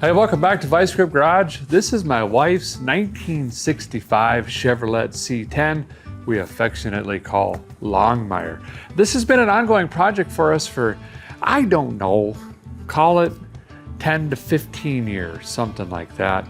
Hey, welcome back to Vice Grip Garage. This is my wife's 1965 Chevrolet C10 we affectionately call Longmire. This has been an ongoing project for us for, I don't know, call it 10 to 15 years, something like that.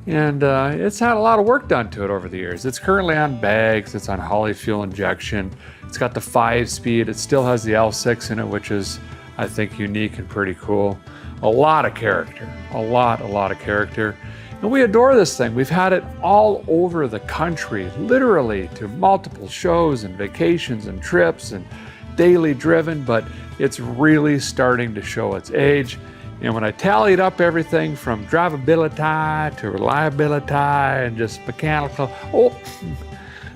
And it's had a lot of work done to it over the years. It's currently on bags, it's on Holley fuel injection, it's got the 5-speed, it still has the L6 in it, which is, I think, unique and pretty cool. A lot of character, a lot of character. And we adore this thing. We've had it all over the country, literally to multiple shows and vacations and trips and daily driven, but it's really starting to show its age. And when I tallied up everything from drivability to reliability and just mechanical, oh,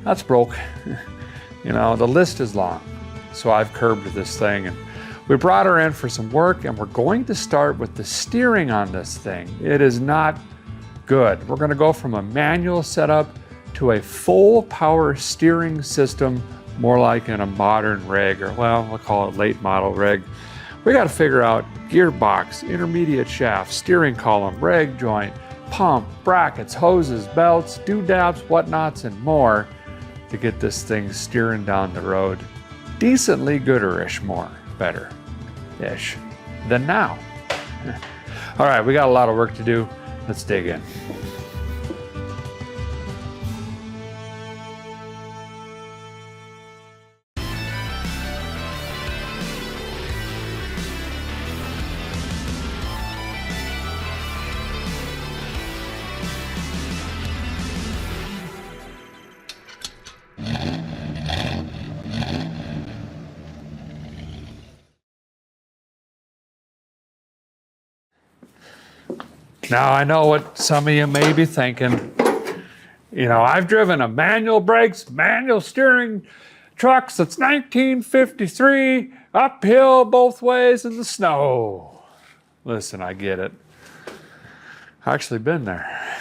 that's broke. You know, the list is long. So I've curbed this thing, and we brought her in for some work, and we're going to start with the steering on this thing. It is not good. We're going to go from a manual setup to a full power steering system, more like in a modern rig, or well, we'll call it late model rig. We got to figure out gearbox, intermediate shaft, steering column, rag joint, pump, brackets, hoses, belts, doodads, whatnots, and more to get this thing steering down the road decently gooderish, more better-ish than now. All right, we got a lot of work to do. Let's dig in. Now, I know what some of you may be thinking. You know, I've driven a manual brakes, manual steering truck since 1953, uphill both ways in the snow. Listen, I get it. I've actually been there.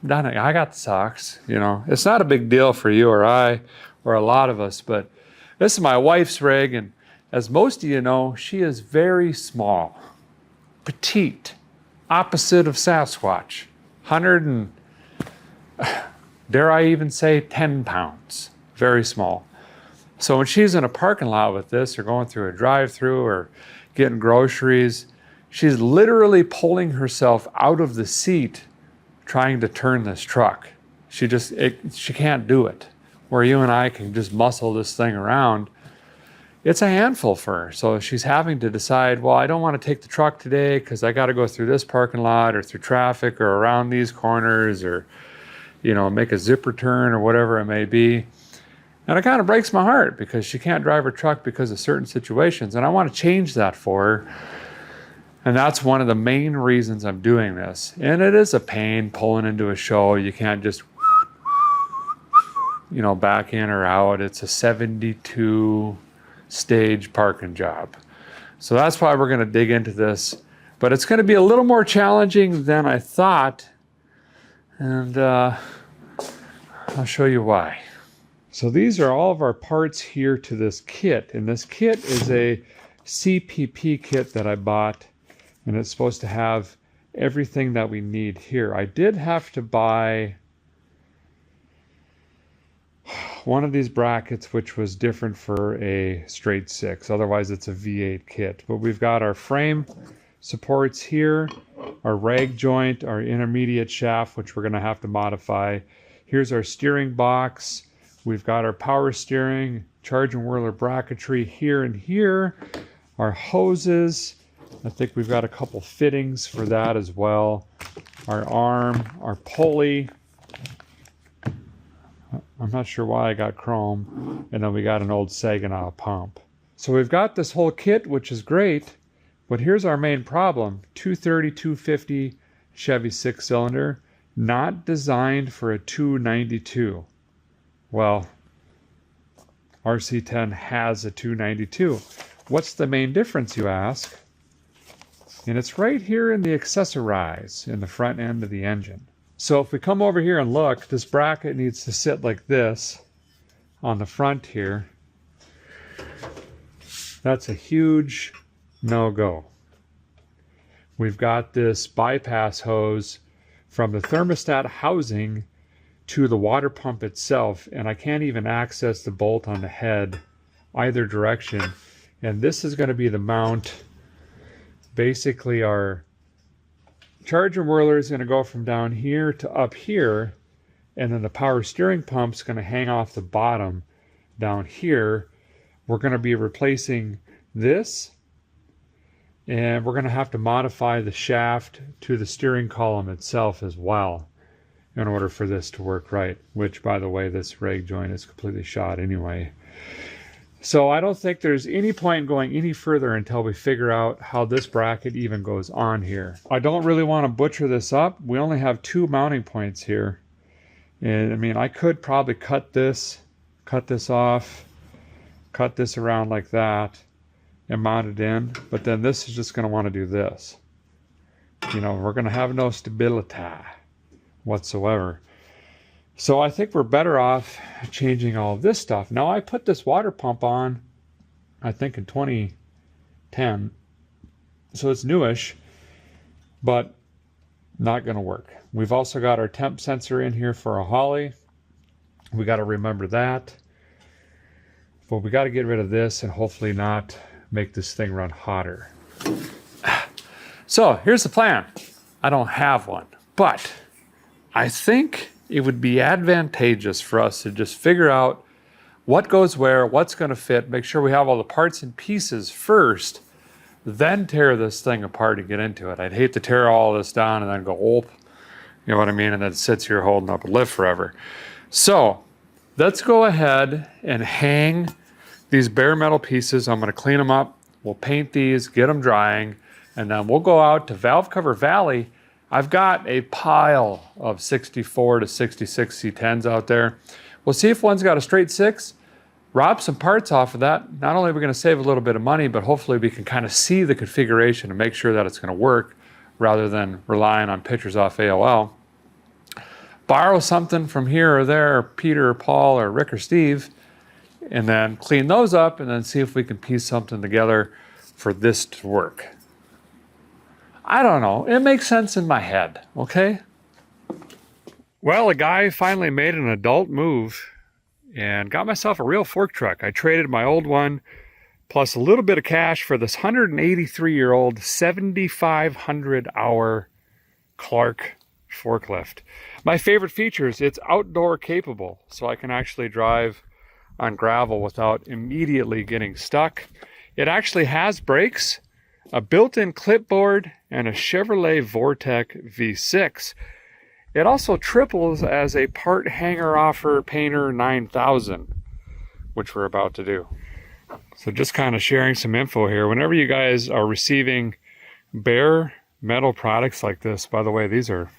Done it. I got the socks, you know. It's not a big deal for you or I or a lot of us, but this is my wife's rig, and as most of you know, she is very small, petite. Opposite of Sasquatch, 100 and, dare I even say, 10 pounds, very small. So when she's in a parking lot with this, or going through a drive-through, or getting groceries, she's literally pulling herself out of the seat trying to turn this truck. She can't do it. Where you and I can just muscle this thing around, it's a handful for her. So she's having to decide, well, I don't want to take the truck today because I got to go through this parking lot or through traffic or around these corners, or, you know, make a zipper turn or whatever it may be. And it kind of breaks my heart because she can't drive her truck because of certain situations. And I want to change that for her. And that's one of the main reasons I'm doing this. And it is a pain pulling into a show. You can't just, you know, back in or out. It's a 72 stage parking job. So that's why we're going to dig into this, but it's going to be a little more challenging than I thought, and I'll show you why. So these are all of our parts here to this kit, and this kit is a CPP kit that I bought, and it's supposed to have everything that we need here. I did have to buy one of these brackets, which was different for a straight 6. Otherwise, it's a V8 kit. But we've got our frame supports here, our rag joint, our intermediate shaft, which we're going to have to modify. Here's our steering box. We've got our power steering, charge and whirler bracketry here and here. Our hoses. I think we've got a couple fittings for that as well. Our arm, our pulley. I'm not sure why I got chrome. And then we got an old Saginaw pump. So we've got this whole kit, which is great. But here's our main problem. 230, 250 Chevy 6-cylinder. Not designed for a 292. Well, our C10 has a 292. What's the main difference, you ask? And it's right here in the accessorize in the front end of the engine. So if we come over here and look, this bracket needs to sit like this on the front here. That's a huge no-go. we've got this bypass hose from the thermostat housing to the water pump itself, and I can't even access the bolt on the head either direction. And this is going to be the mount. Basically our charger whirler is going to go from down here to up here, and then the power steering pump is going to hang off the bottom down here. We're going to be replacing this, and we're going to have to modify the shaft to the steering column itself as well in order for this to work right, which, by the way, this rag joint is completely shot anyway. So I don't think there's any point going any further until we figure out how this bracket even goes on here. I don't really want to butcher this up. We only have 2 mounting points here. And I mean, I could probably cut this off, cut this around like that, and mount it in. But then this is just going to want to do this. You know, we're going to have no stability whatsoever. So I think we're better off changing all of this stuff. Now I put this water pump on, I think in 2010, so it's newish, but not going to work. We've also got our temp sensor in here for a Holly. We got to remember that. But we got to get rid of this and hopefully not make this thing run hotter. So here's the plan. I don't have one, but I think it would be advantageous for us to just figure out what goes where, what's going to fit, make sure we have all the parts and pieces first, then tear this thing apart and get into it. I'd hate to tear all this down and then go, oh, you know what I mean, and then it sits here holding up a lift forever. So let's go ahead and hang these bare metal pieces. I'm going to clean them up. We'll paint these, get them drying, and then we'll go out to Valve Cover Valley. I've got a pile of 64 to 66 C10s out there. We'll see if one's got a straight 6, rob some parts off of that. Not only are we going to save a little bit of money, but hopefully we can kind of see the configuration and make sure that it's going to work rather than relying on pictures off AOL. Borrow something from here or there, or Peter or Paul or Rick or Steve, and then clean those up and then see if we can piece something together for this to work. I don't know. It makes sense in my head, okay? Well, a guy finally made an adult move and got myself a real fork truck. I traded my old one plus a little bit of cash for this 183-year-old 7,500-hour Clark forklift. My favorite feature is it's outdoor capable, so I can actually drive on gravel without immediately getting stuck. It actually has brakes, a built-in clipboard, and a Chevrolet Vortec V6. It also triples as a part hanger offer Painter 9000, which we're about to do. So just kind of sharing some info here. Whenever you guys are receiving bare metal products like this, by the way, these look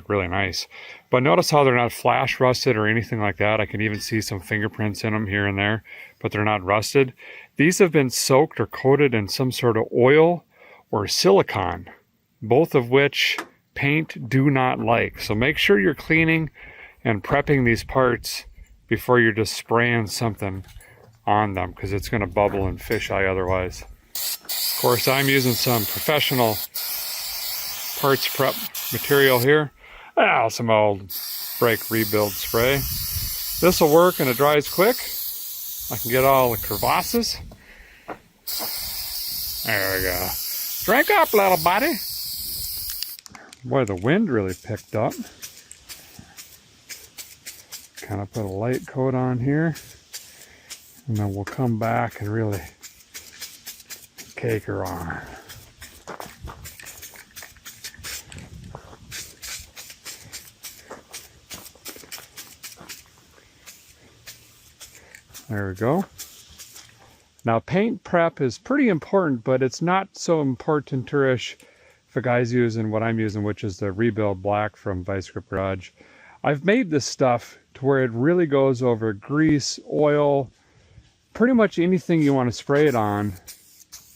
really nice. But notice how they're not flash rusted or anything like that. I can even see some fingerprints in them here and there, but they're not rusted. These have been soaked or coated in some sort of oil or silicone, both of which paint do not like. So make sure you're cleaning and prepping these parts before you're just spraying something on them, because it's going to bubble and fisheye otherwise. Of course, I'm using some professional parts prep material here. Some old brake rebuild spray. This will work and it dries quick. I can get all the crevasses. There we go. Drink up, little buddy. Boy, the wind really picked up. Kind of put a light coat on here. And then we'll come back and really cake her on. There we go. Now paint prep is pretty important, but it's not so important-ish if a guy's using what I'm using, which is the Rebuild Black from Vice Grip Garage. I've made this stuff to where it really goes over grease, oil, pretty much anything you want to spray it on,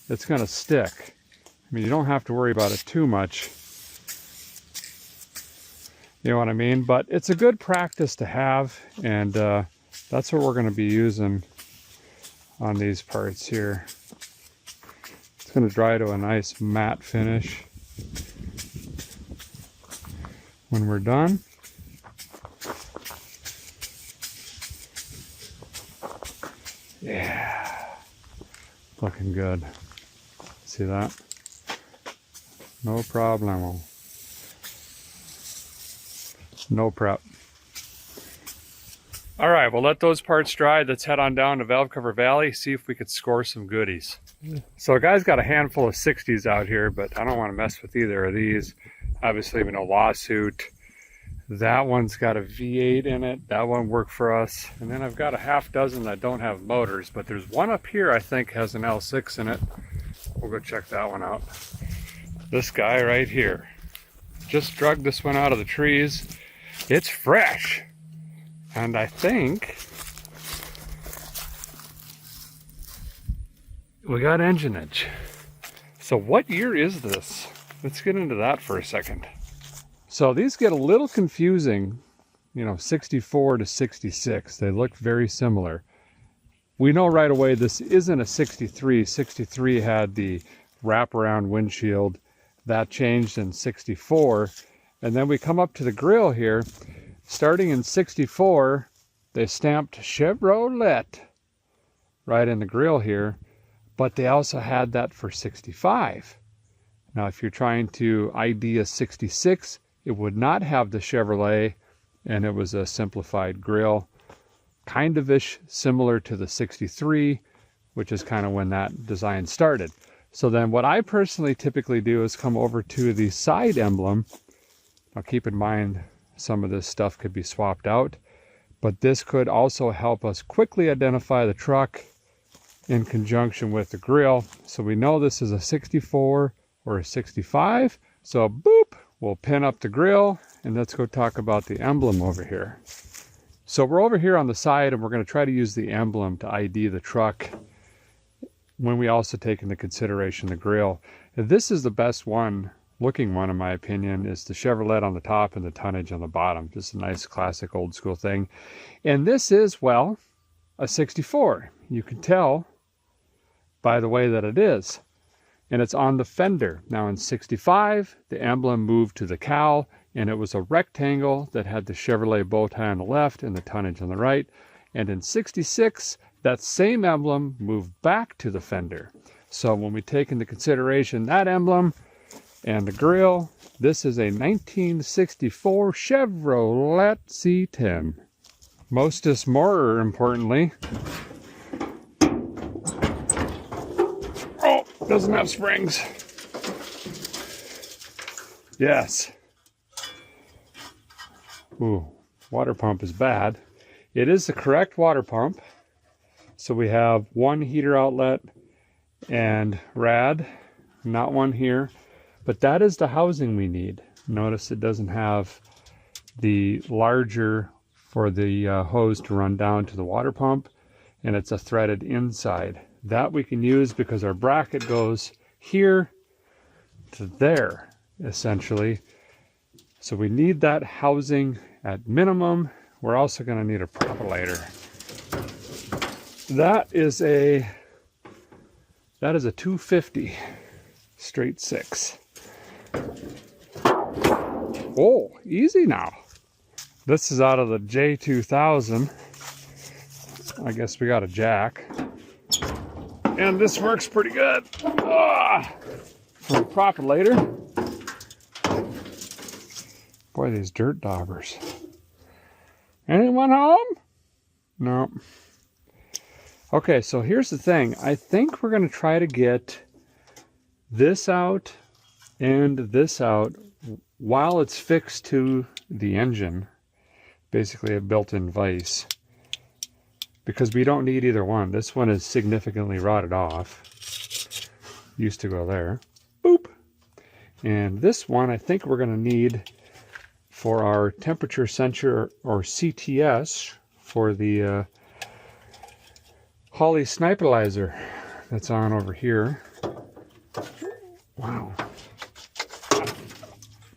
it's going to stick. I mean, you don't have to worry about it too much. You know what I mean? But it's a good practice to have, and that's what we're going to be using on these parts here. It's going to dry to a nice matte finish when we're done. Yeah, looking good. See that? No problemo. No prep. All right, we'll let those parts dry. Let's head on down to Valve Cover Valley, see if we could score some goodies. So a guy's got a handful of 60s out here, but I don't want to mess with either of these. Obviously, no lawsuit. That one's got a V8 in it. That one worked for us. And then I've got a half dozen that don't have motors, but there's one up here I think has an L6 in it. We'll go check that one out. This guy right here. Just drug this one out of the trees. It's fresh. And I think we got engineage. So what year is this? Let's get into that for a second. So these get a little confusing, 64 to 66. They look very similar. We know right away this isn't a 63. 63 had the wraparound windshield. That changed in 64. And then we come up to the grill here. Starting in 64, they stamped Chevrolet right in the grill here, but they also had that for 65. Now, if you're trying to ID a 66, it would not have the Chevrolet, and it was a simplified grill, kind of-ish similar to the 63, which is kind of when that design started. So then what I personally typically do is come over to the side emblem. Now keep in mind, some of this stuff could be swapped out, but this could also help us quickly identify the truck in conjunction with the grill. So we know this is a 64 or a 65. So boop, we'll pin up the grill, and let's go talk about the emblem over here. So we're over here on the side, and we're going to try to use the emblem to ID the truck when we also take into consideration the grill. This is the best one, looking one in my opinion, is the Chevrolet on the top and the tonnage on the bottom. Just a nice classic old school thing. And this is, well, a 64. You can tell by the way that it is. And it's on the fender. Now in 65, the emblem moved to the cowl, and it was a rectangle that had the Chevrolet bow tie on the left and the tonnage on the right. And in 66, that same emblem moved back to the fender. So when we take into consideration that emblem and the grill, this is a 1964 Chevrolet C10. Mostest more importantly, oh, doesn't have springs. Yes. Ooh, water pump is bad. It is the correct water pump. So we have one heater outlet and rad, not one here, but that is the housing we need. Notice it doesn't have the larger for the hose to run down to the water pump, and it's a threaded inside. That we can use because our bracket goes here to there, essentially. So we need that housing at minimum. We're also going to need a propelator. That is a 250 straight 6. Oh, easy now. This is out of the J2000. I guess we got a jack. And this works pretty good. For a propelator. Boy, these dirt daubers. Anyone home? No. Okay, so here's the thing. I think we're going to try to get this out and this out while it's fixed to the engine. Basically a built-in vise. Because we don't need either one. This one is significantly rotted off. Used to go there. Boop! And this one I think we're going to need for our temperature sensor, or CTS, for the Holley Sniperizer that's on over here. Wow.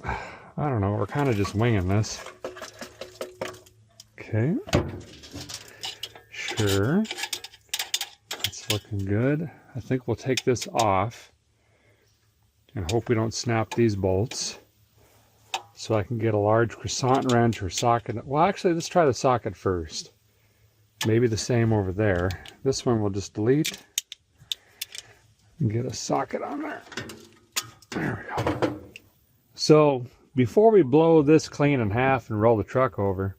I don't know, we're kind of just winging this. Okay. Sure. That's looking good. I think we'll take this off and hope we don't snap these bolts. So I can get a large croissant wrench or socket. Well, actually, let's try the socket first. Maybe the same over there. This one we'll just delete and get a socket on there. There we go. So before we blow this clean in half and roll the truck over,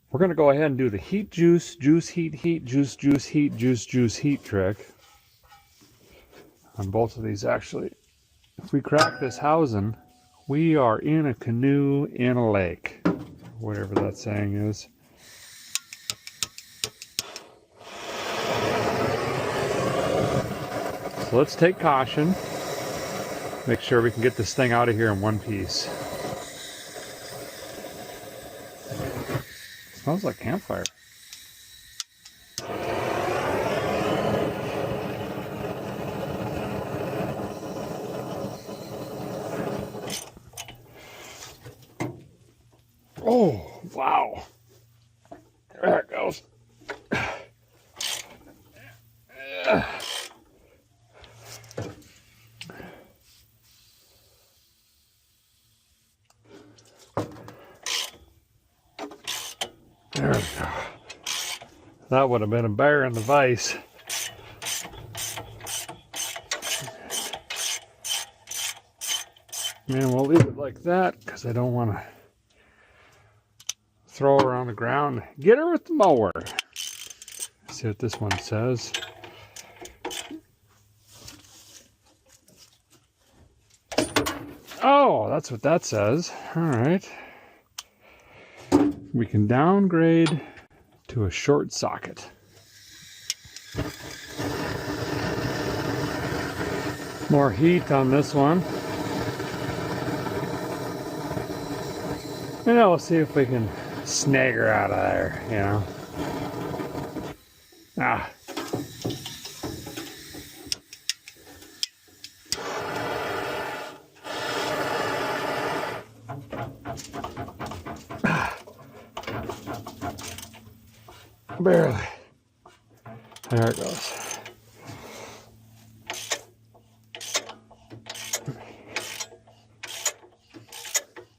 we're going to go ahead and do the heat juice, juice, heat, heat, juice, juice, heat, juice, juice, heat trick on both of these. Actually, if we crack this housing, we are in a canoe in a lake, whatever that saying is. So let's take caution. Make sure we can get this thing out of here in one piece. Smells like campfire. Oh, wow. There it goes. There we go. That would have been a bear in the vise. And we'll leave it like that because I don't want to throw her on the ground. Get her with the mower. Let's see what this one says. Oh, that's what that says. All right. We can downgrade to a short socket. More heat on this one. And we'll see if we can snag her out of there, you know. Ah. Barely. There it goes.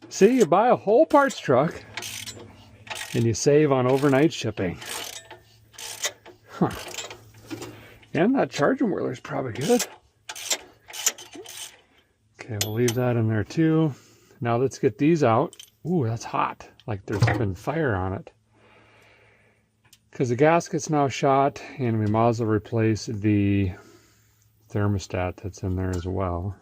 See, you buy a whole parts truck and you save on overnight shipping. Huh. And that charging whirler is probably good. Okay, we'll leave that in there too. Now let's get these out. Ooh, that's hot. Like there's been fire on it. Because the gasket's now shot, and we might as well replace the thermostat that's in there as well.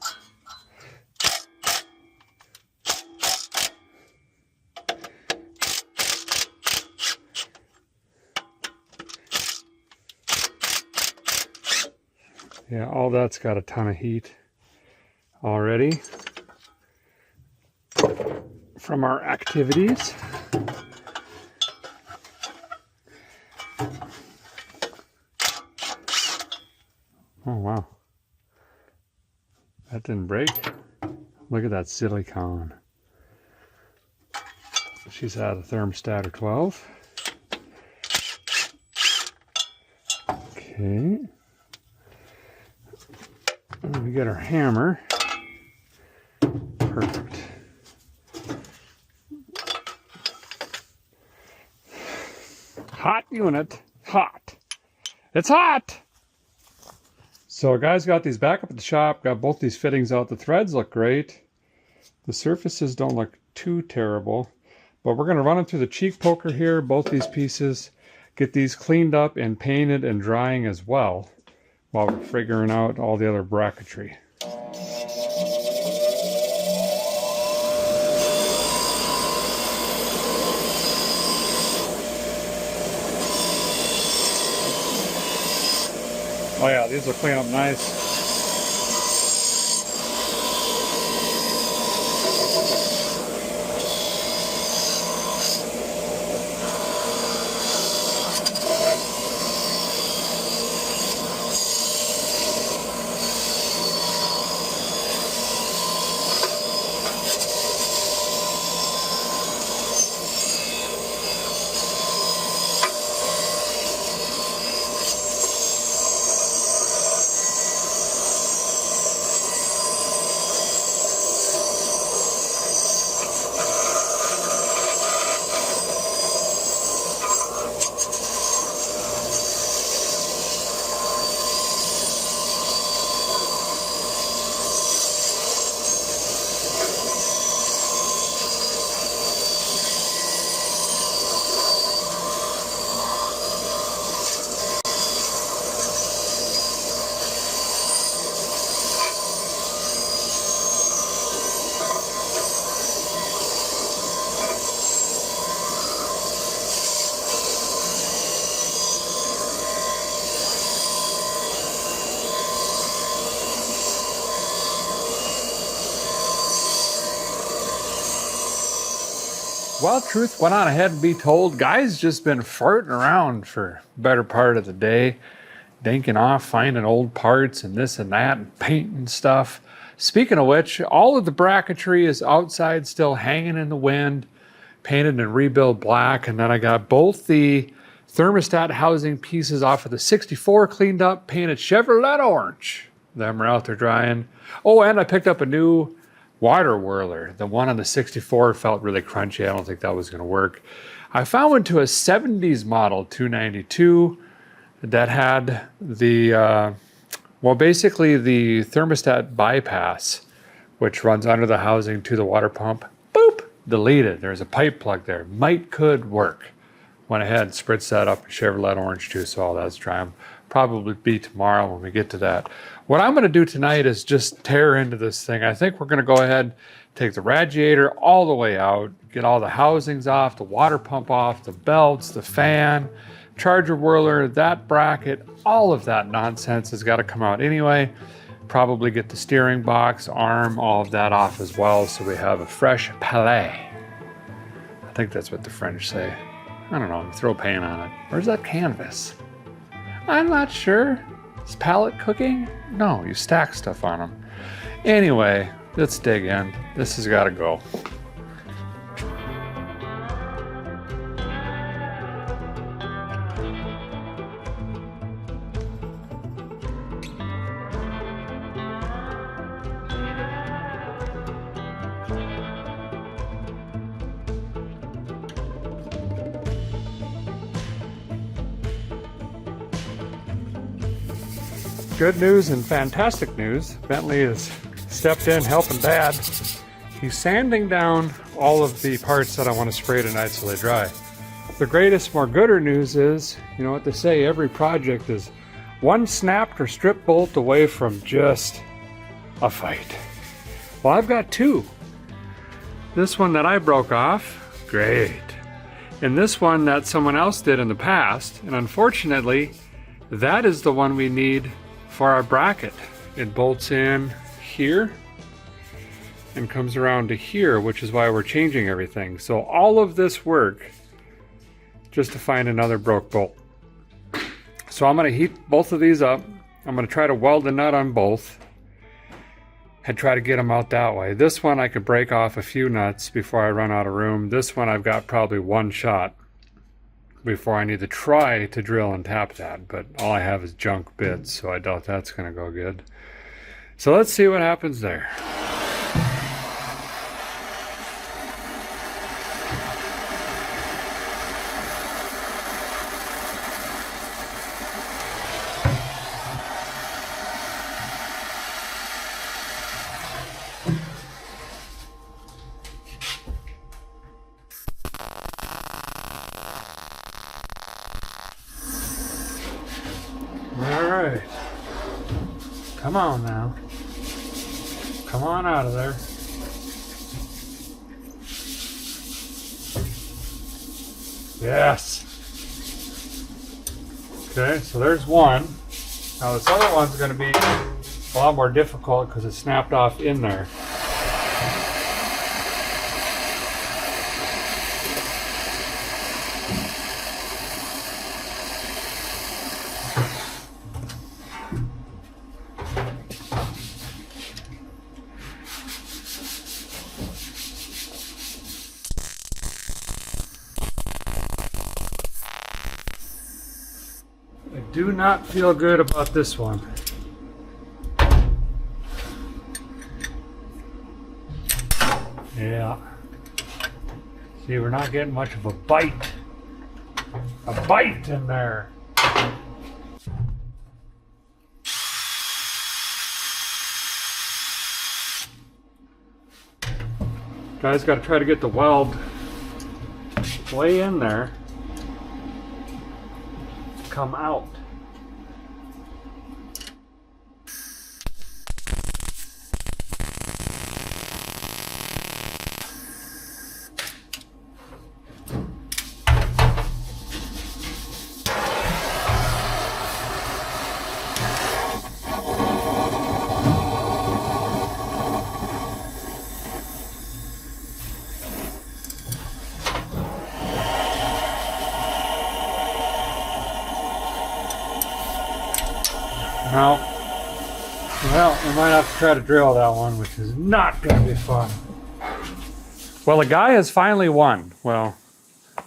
Yeah, all that's got a ton of heat already from our activities. Oh, wow. That didn't break. Look at that silicone. She's out of thermostat of 12. Okay. And we get our hammer. Perfect. Hot unit. Hot. It's hot! So our guys got these back up at the shop, got both these fittings out. The threads look great. The surfaces don't look too terrible. But we're going to run them through the cheek poker here, both these pieces. Get these cleaned up and painted and drying as well, while we're figuring out all the other bracketry. Oh yeah, these will clean up nice. Well, truth went on ahead and be told. Guy's just been farting around for the better part of the day, dinking off, finding old parts and this and that, and painting stuff. Speaking of which, all of the bracketry is outside still hanging in the wind, painted in rebuild black, and then I got both the thermostat housing pieces off of the 64 cleaned up, painted Chevrolet orange. Them are out there drying. Oh, and I picked up a new water whirler. The one on the 64 felt really crunchy. I don't think that was going to work. I found one to a 70s model 292 that had the, well, basically the thermostat bypass, which runs under the housing to the water pump. Boop! Deleted. There's a pipe plug there. Could work. Went ahead and spritzed that up in Chevrolet orange too, so all that's dry. Probably be tomorrow when we get to that. What I'm going to do tonight is just tear into this thing. I think we're going to go ahead, take the radiator all the way out, get all the housings off, the water pump off, the belts, the fan, charger whirler, that bracket, all of that nonsense has got to come out anyway. Probably get the steering box, arm, all of that off as well, so we have a fresh palette. I think that's what the French say. I don't know, throw paint on it. Where's that canvas? I'm not sure. Is palette cooking? No, you stack stuff on them. Anyway, let's dig in. This has got to go. Good news and fantastic news. Bentley has stepped in helping Dad. He's sanding down all of the parts that I want to spray tonight so they dry. The greatest, more gooder news is, you know what they say, every project is one snapped or stripped bolt away from just a fight. Well, I've got two. This one that I broke off, great. And this one that someone else did in the past, and unfortunately, that is the one we need for our bracket. It bolts in here and comes around to here, which is why we're changing everything. So all of this work just to find another broke bolt. So I'm going to heat both of these up. I'm going to try to weld the nut on both and try to get them out that way. This one I could break off a few nuts before I run out of room. This one I've got probably one shot before I need to try to drill and tap that, but all I have is junk bits, so I doubt that's going to go good. So let's see what happens there. Alright, come on now, come on out of there. Yes. Okay, so there's one. Now this other one's going to be a lot more difficult because it snapped off in there. Do not feel good about this one. Yeah. See, we're not getting much of a bite. A bite in there. Guys, got to try to get the weld way in there. Come out. Well, we might have to try to drill that one, which is not going to be fun. Well, the guy has finally won. Well,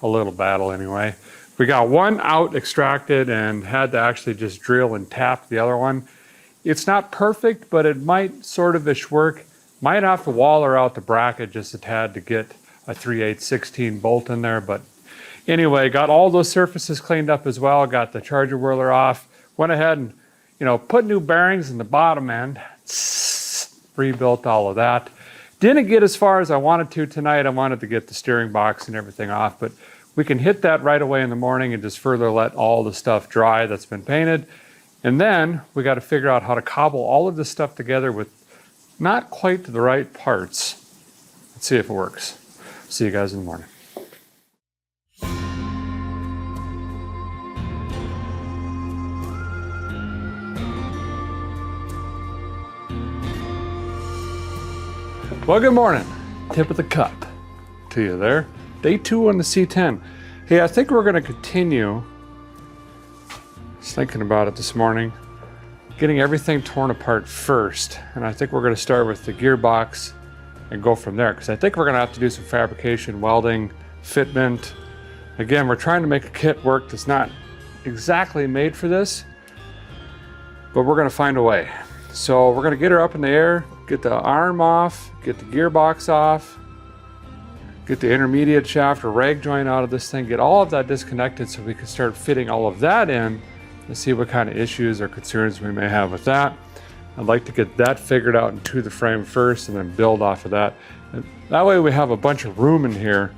a little battle anyway. We got one out extracted and had to actually just drill and tap the other one. It's not perfect, but it might sort of ish work. Might have to waller out the bracket just a tad to get a 3/8/16 bolt in there, but anyway, got all those surfaces cleaned up as well, got the charger whirler off, went ahead and, put new bearings in the bottom end, rebuilt all of that. Didn't get as far as I wanted to tonight. I wanted to get the steering box and everything off, but we can hit that right away in the morning and just further let all the stuff dry that's been painted. And then we got to figure out how to cobble all of this stuff together with not quite the right parts. Let's see if it works. See you guys in the morning. Well, good morning. Tip of the cup to you there. Day 2 on the C10. Hey, I think we're going to continue. I was thinking about it this morning. Getting everything torn apart first. And I think we're going to start with the gearbox and go from there. Because I think we're going to have to do some fabrication, welding, fitment. Again, we're trying to make a kit work that's not exactly made for this. But we're going to find a way. So we're going to get her up in the air, get the arm off, get the gearbox off, get the intermediate shaft or rag joint out of this thing, get all of that disconnected so we can start fitting all of that in and see what kind of issues or concerns we may have with that. I'd like to get that figured out into the frame first and then build off of that. And that way we have a bunch of room in here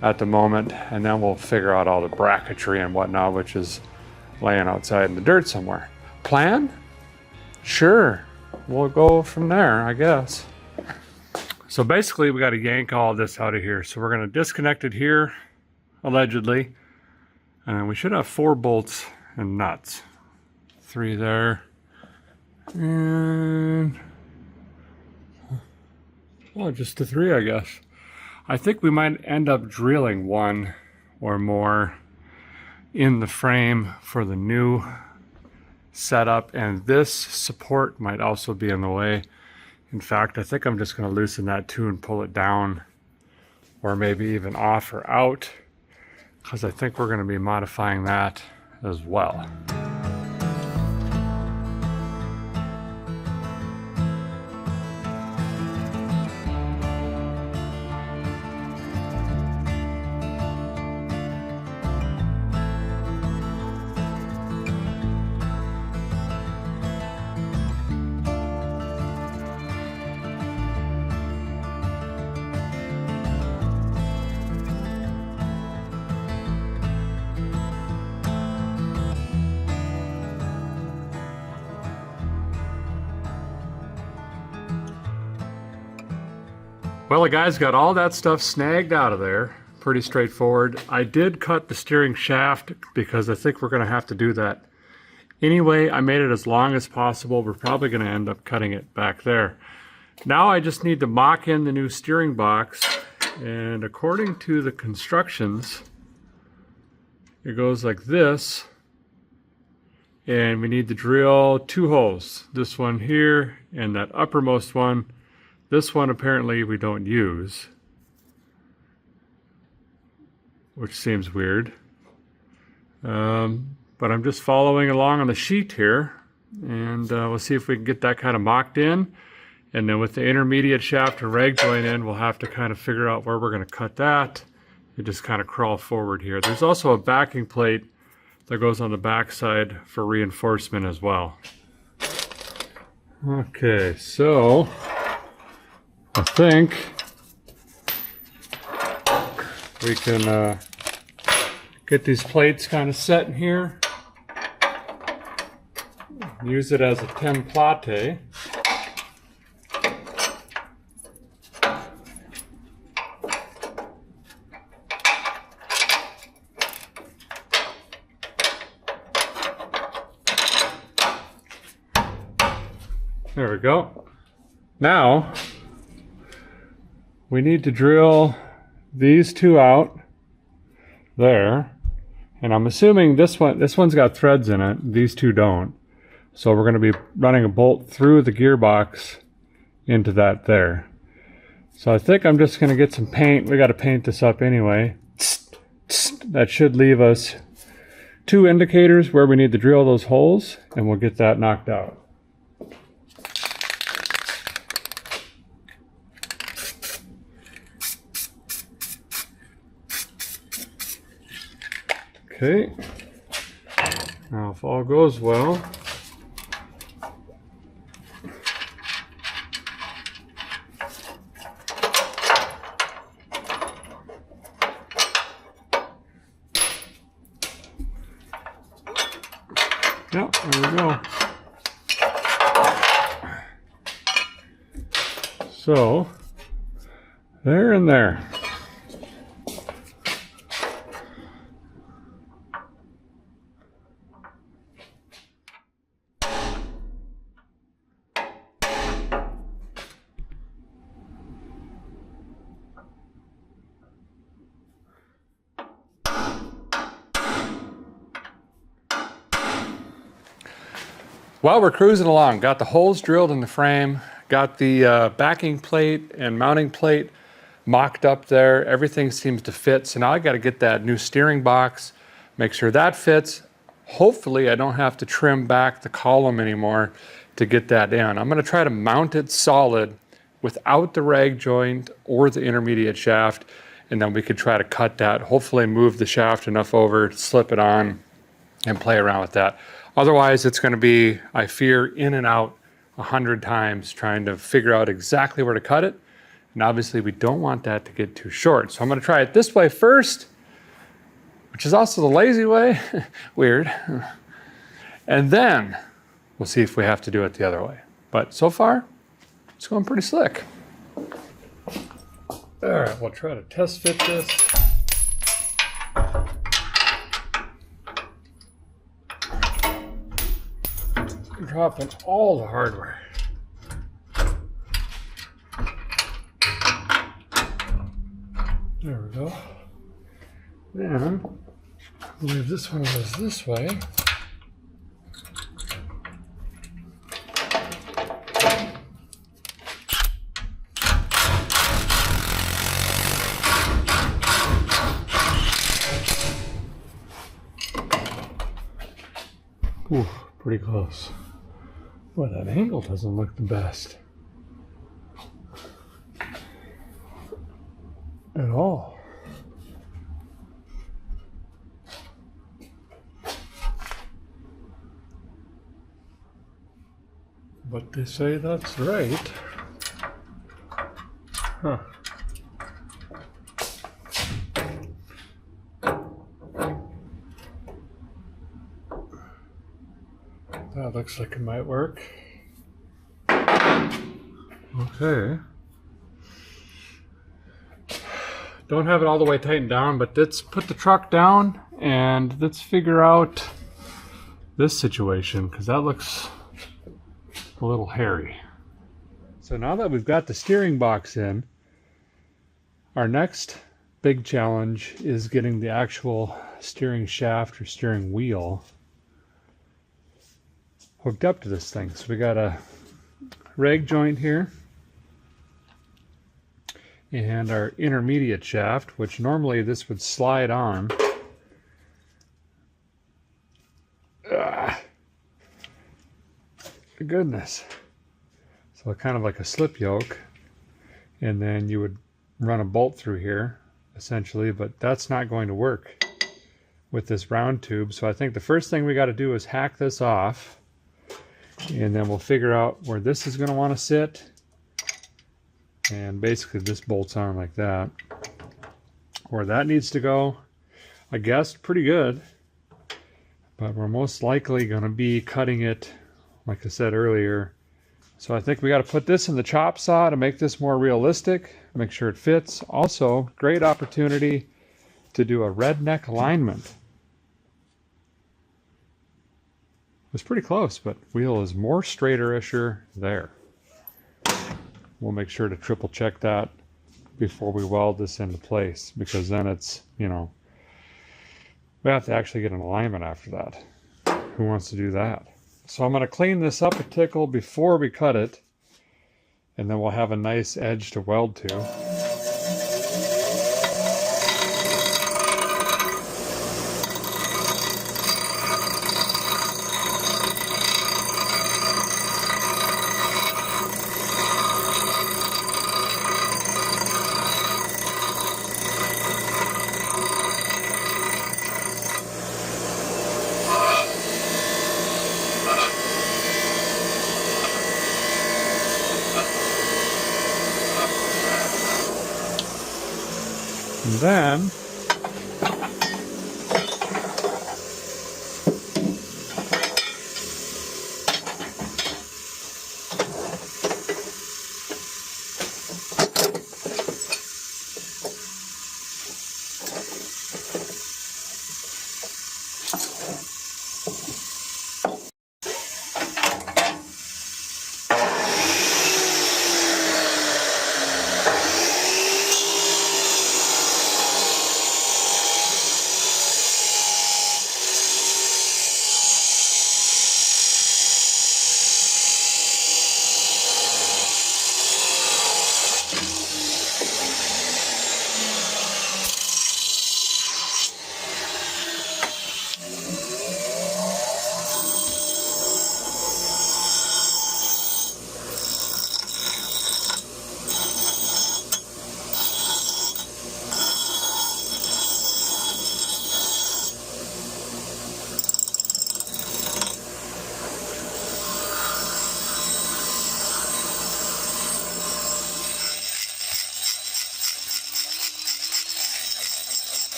at the moment, and then we'll figure out all the bracketry and whatnot, which is laying outside in the dirt somewhere. Plan? Sure, we'll go from there, I guess. So basically we got to yank all this out of here. So we're going to disconnect it here, allegedly. And we should have 4 bolts and nuts. 3 there. And, well, just the 3, I guess. I think we might end up drilling 1 or more in the frame for the new setup, and this support might also be in the way. In fact, I think I'm just going to loosen that too and pull it down, or maybe even off or out, because I think we're going to be modifying that as well. Well, the guys got all that stuff snagged out of there. Pretty straightforward. I did cut the steering shaft because I think we're going to have to do that. Anyway, I made it as long as possible. We're probably going to end up cutting it back there. Now I just need to mock in the new steering box. And according to the constructions, it goes like this. And we need to drill 2 holes. This one here and that uppermost one. This one apparently we don't use, which seems weird. But I'm just following along on the sheet here, and we'll see if we can get that kind of mocked in. And then with the intermediate shaft and rag joint in, we'll have to kind of figure out where we're going to cut that. You just kind of crawl forward here. There's also a backing plate that goes on the back side for reinforcement as well. Okay, so I think we can get these plates kind of set in here. Use it as a template. There we go. Now we need to drill these 2 out there, and I'm assuming this one's got threads in it. These 2 don't. So we're going to be running a bolt through the gearbox into that there. So I think I'm just going to get some paint. We got to paint this up anyway. That should leave us 2 indicators where we need to drill those holes, and we'll get that knocked out. Okay, now if all goes well, yep, there we go. So, there and there. Well, we're cruising along. Got the holes drilled in the frame, got the backing plate and mounting plate mocked up there. Everything seems to fit. So now I got to get that new steering box, make sure that fits. Hopefully I don't have to trim back the column anymore to get that in. I'm going to try to mount it solid without the rag joint or the intermediate shaft, and then we could try to cut that, hopefully move the shaft enough over, slip it on, and play around with that. Otherwise, it's going to be, I fear, in and out 100 times trying to figure out exactly where to cut it. And obviously, we don't want that to get too short. So I'm going to try it this way first, which is also the lazy way. Weird. And then we'll see if we have to do it the other way. But so far, it's going pretty slick. All right, we'll try to test fit this. Dropping all the hardware. There we go. Then, I believe this one goes this way. Ooh, pretty close. Boy, that angle doesn't look the best. At all. But they say that's right. Huh. That looks like it might work. Okay. Don't have it all the way tightened down, but let's put the truck down and let's figure out this situation, because that looks a little hairy. So now that we've got the steering box in, our next big challenge is getting the actual steering shaft or steering wheel hooked up to this thing. So we got a rag joint here and our intermediate shaft, which normally this would slide on. Goodness. So kind of like a slip yoke, and then you would run a bolt through here essentially, but that's not going to work with this round tube. So I think the first thing we got to do is hack this off, and then we'll figure out where this is going to want to sit. And basically this bolts on like that. Where that needs to go, I guessed pretty good, but we're most likely going to be cutting it, like I said earlier. So I think we got to put this in the chop saw to make this more realistic, make sure it fits. Also, great opportunity to do a redneck alignment. It was pretty close, but wheel is more straighter-isher there. We'll make sure to triple check that before we weld this into place, because then it's, you know, we have to actually get an alignment after that. Who wants to do that? So I'm going to clean this up a tickle before we cut it, and then we'll have a nice edge to weld to. And then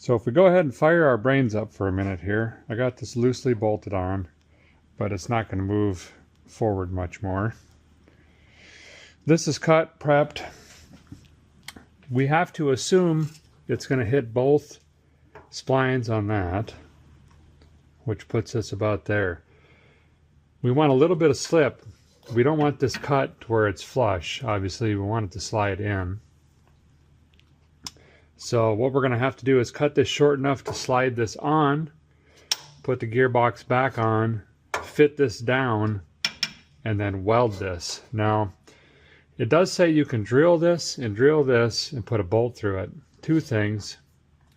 So if we go ahead and fire our brains up for a minute here, I got this loosely bolted on, but it's not going to move forward much more. This is cut, prepped. We have to assume it's going to hit both splines on that, which puts us about there. We want a little bit of slip. We don't want this cut to where it's flush. Obviously, we want it to slide in. So what we're going to have to do is cut this short enough to slide this on, put the gearbox back on, fit this down, and then weld this. Now, it does say you can drill this and put a bolt through it. Two things.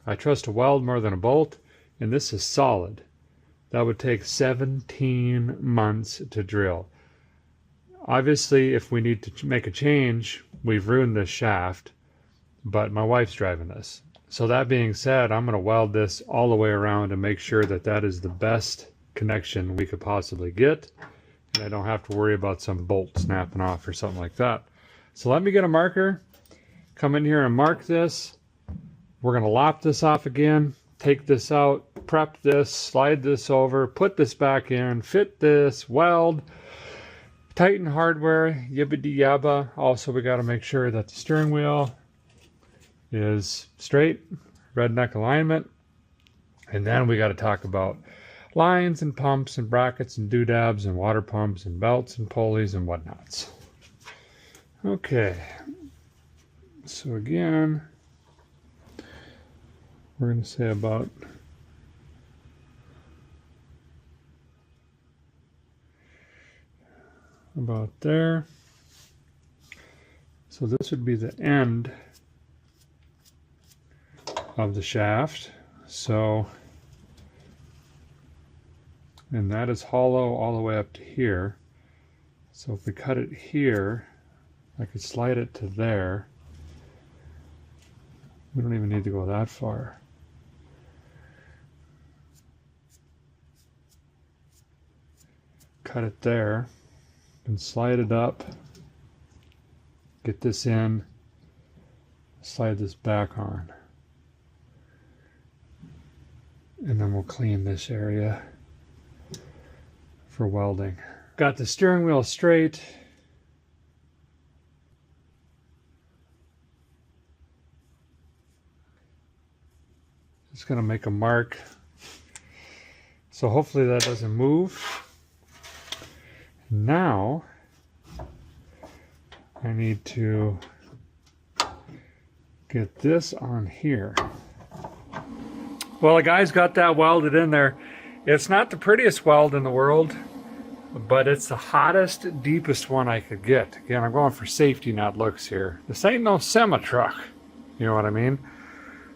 I trust a weld more than a bolt, and this is solid. That would take 17 months to drill. Obviously, if we need to make a change, we've ruined this shaft. But my wife's driving this. So that being said, I'm going to weld this all the way around and make sure that that is the best connection we could possibly get. And I don't have to worry about some bolt snapping off or something like that. So let me get a marker, come in here and mark this. We're going to lop this off again, take this out, prep this, slide this over, put this back in, fit this, weld, tighten hardware, yibbity yabba. Also, we got to make sure that the steering wheel is straight, redneck alignment, and then we got to talk about lines and pumps and brackets and doodads and water pumps and belts and pulleys and whatnots. Okay, so again, we're going to say about there. So this would be the end of the shaft. So, and that is hollow all the way up to here. So if we cut it here, I could slide it to there. We don't even need to go that far. Cut it there and slide it up. Get this in, slide this back on. And then we'll clean this area for welding. Got the steering wheel straight. Just gonna make a mark. So hopefully that doesn't move. Now, I need to get this on here. Well, the guy's got that welded in there, It's not the prettiest weld in the world, but it's the hottest, deepest one I could get. Again, I'm going for safety, not looks here. This ain't no semi-truck, you know what I mean?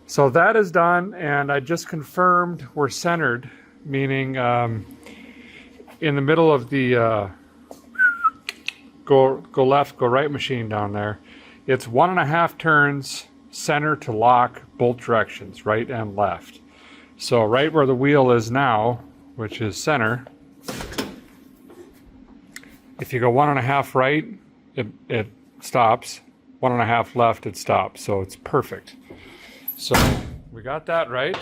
So that is done, and I just confirmed we're centered, meaning in the middle of the go left, go right machine down there. It's 1.5 turns, center to lock, both directions, right and left. So right where the wheel is now, which is center, if you go 1.5 right, it stops. 1.5 left, it stops. So it's perfect. So we got that right.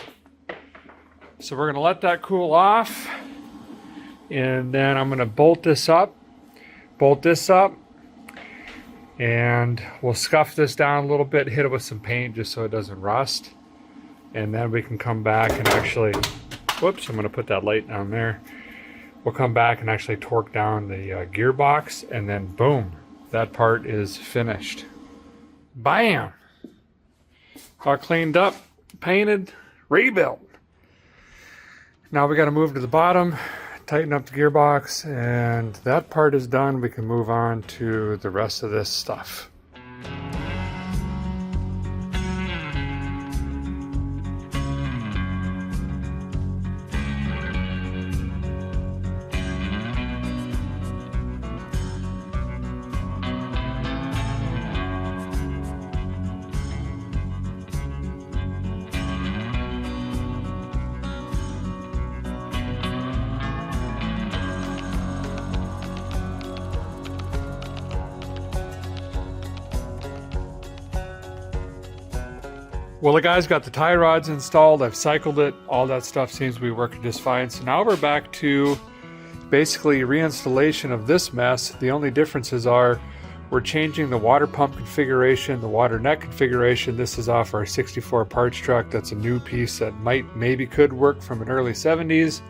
So we're gonna let that cool off. And then I'm gonna bolt this up, and we'll scuff this down a little bit, hit it with some paint just so it doesn't rust. And then we can come back and actually, whoops, I'm gonna put that light down there. We'll come back and actually torque down the gearbox, and then boom, that part is finished. Bam! All cleaned up, painted, rebuilt. Now we gotta move to the bottom, tighten up the gearbox, and that part is done. We can move on to the rest of this stuff. Well, the guys got the tie rods installed. I've cycled it. All that stuff seems to be working just fine. So now we're back to basically reinstallation of this mess. The only differences are we're changing the water pump configuration, the water neck configuration. This is off our 64 parts truck. That's a new piece that maybe could work from an early 70s.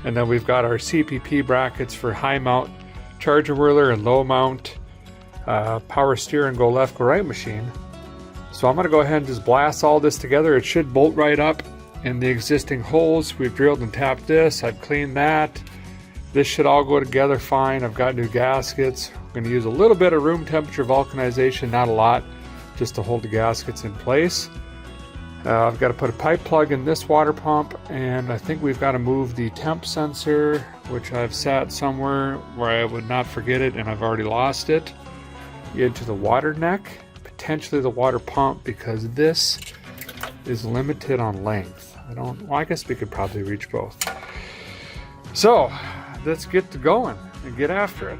And then we've got our CPP brackets for high mount charger whirler and low mount power steer and go left, go right machine. So I'm going to go ahead and just blast all this together. It should bolt right up in the existing holes. We've drilled and tapped this. I've cleaned that. This should all go together fine. I've got new gaskets. I'm going to use a little bit of room temperature vulcanization, not a lot, just to hold the gaskets in place. I've got to put a pipe plug in this water pump, and I think we've got to move the temp sensor, which I've sat somewhere where I would not forget it, and I've already lost it, into the water neck. Potentially the water pump, because this is limited on length. I guess we could probably reach both. So let's get to going and get after it.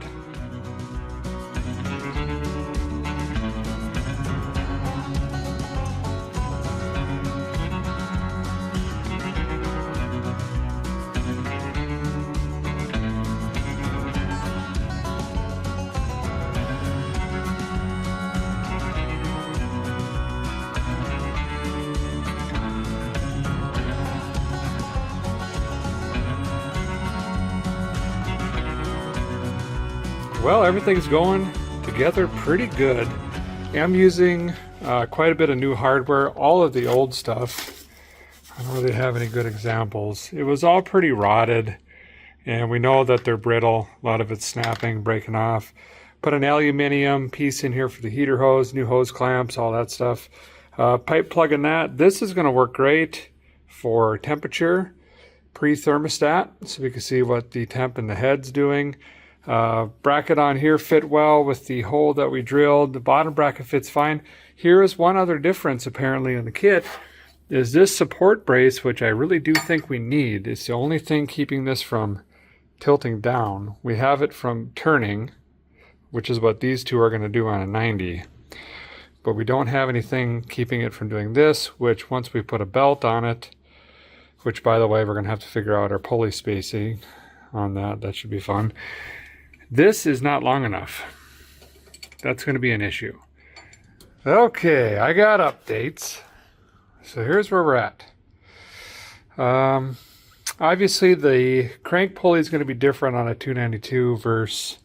Well, everything's going together pretty good. I'm using quite a bit of new hardware. All of the old stuff, I don't really have any good examples. It was all pretty rotted, and we know that they're brittle. A lot of it's snapping, breaking off. Put an aluminum piece in here for the heater hose, new hose clamps, all that stuff. Pipe plug in that. This is going to work great for temperature, pre-thermostat, so we can see what the temp in the head's doing. Bracket on here fit well with the hole that we drilled. The bottom bracket fits fine. Here is one other difference apparently in the kit, is this support brace, which I really do think we need. It's the only thing keeping this from tilting down. We have it from turning, which is what these two are going to do on a 90. But we don't have anything keeping it from doing this, which once we put a belt on it, which by the way, we're going to have to figure out our pulley spacing on that. That should be fun. This is not long enough. That's going to be an issue. Okay, I got updates. So here's where we're at. Obviously, the crank pulley is going to be different on a 292 versus,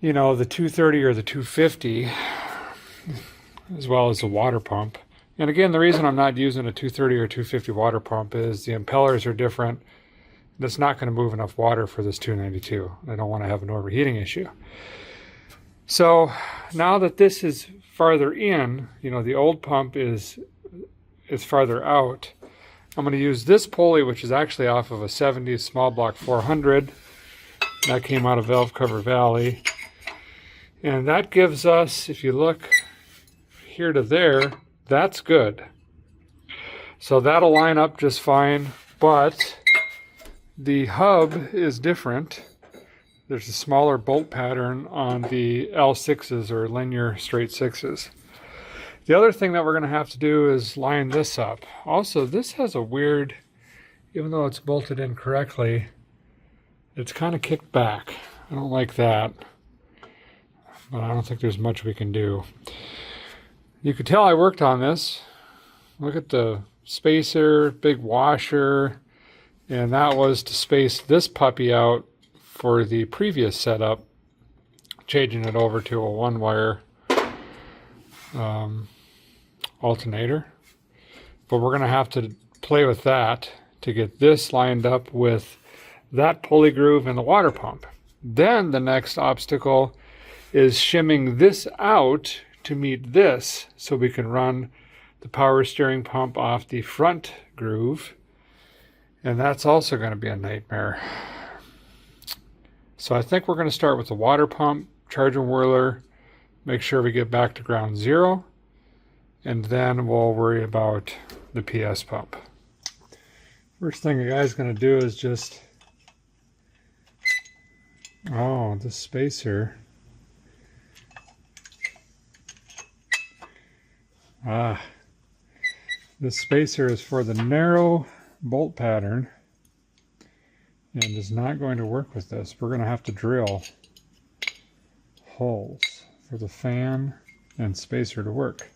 you know, the 230 or the 250, as well as the water pump. And again, the reason I'm not using a 230 or 250 water pump is the impellers are different. That's not going to move enough water for this 292. I don't want to have an overheating issue. So now that this is farther in, you know, the old pump is farther out, I'm going to use this pulley, which is actually off of a 70s small block 400. That came out of Valve Cover Valley. And that gives us, if you look here to there, that's good. So that'll line up just fine, but the hub is different. There's a smaller bolt pattern on the L6s or linear straight 6s. The other thing that we're going to have to do is line this up. Also, this has a weird, even though it's bolted in correctly, it's kind of kicked back. I don't like that, but I don't think there's much we can do. You could tell I worked on this. Look at the spacer, big washer, and that was to space this puppy out for the previous setup, changing it over to a one-wire alternator. But we're going to have to play with that to get this lined up with that pulley groove and the water pump. Then the next obstacle is shimming this out to meet this so we can run the power steering pump off the front groove, and that's also going to be a nightmare. So I think we're going to start with the water pump, charger whirler, make sure we get back to ground zero, and then we'll worry about the PS pump. First thing the guy's going to do is just, oh, the spacer. This spacer is for the narrow bolt pattern and is not going to work with this. We're going to have to drill holes for the fan and spacer to work.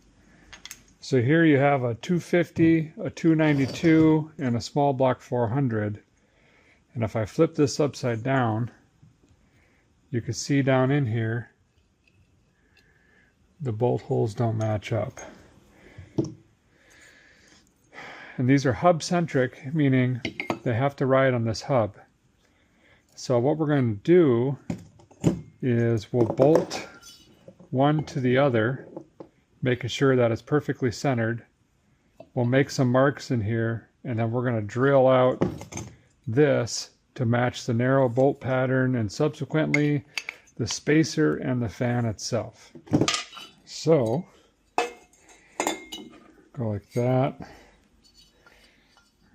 So here you have a 250, a 292, and a small block 400. And if I flip this upside down, you can see down in here, the bolt holes don't match up. And these are hub centric, meaning they have to ride on this hub. So what we're going to do is we'll bolt one to the other, making sure that it's perfectly centered. We'll make some marks in here, and then we're going to drill out this to match the narrow bolt pattern and subsequently the spacer and the fan itself. So go like that,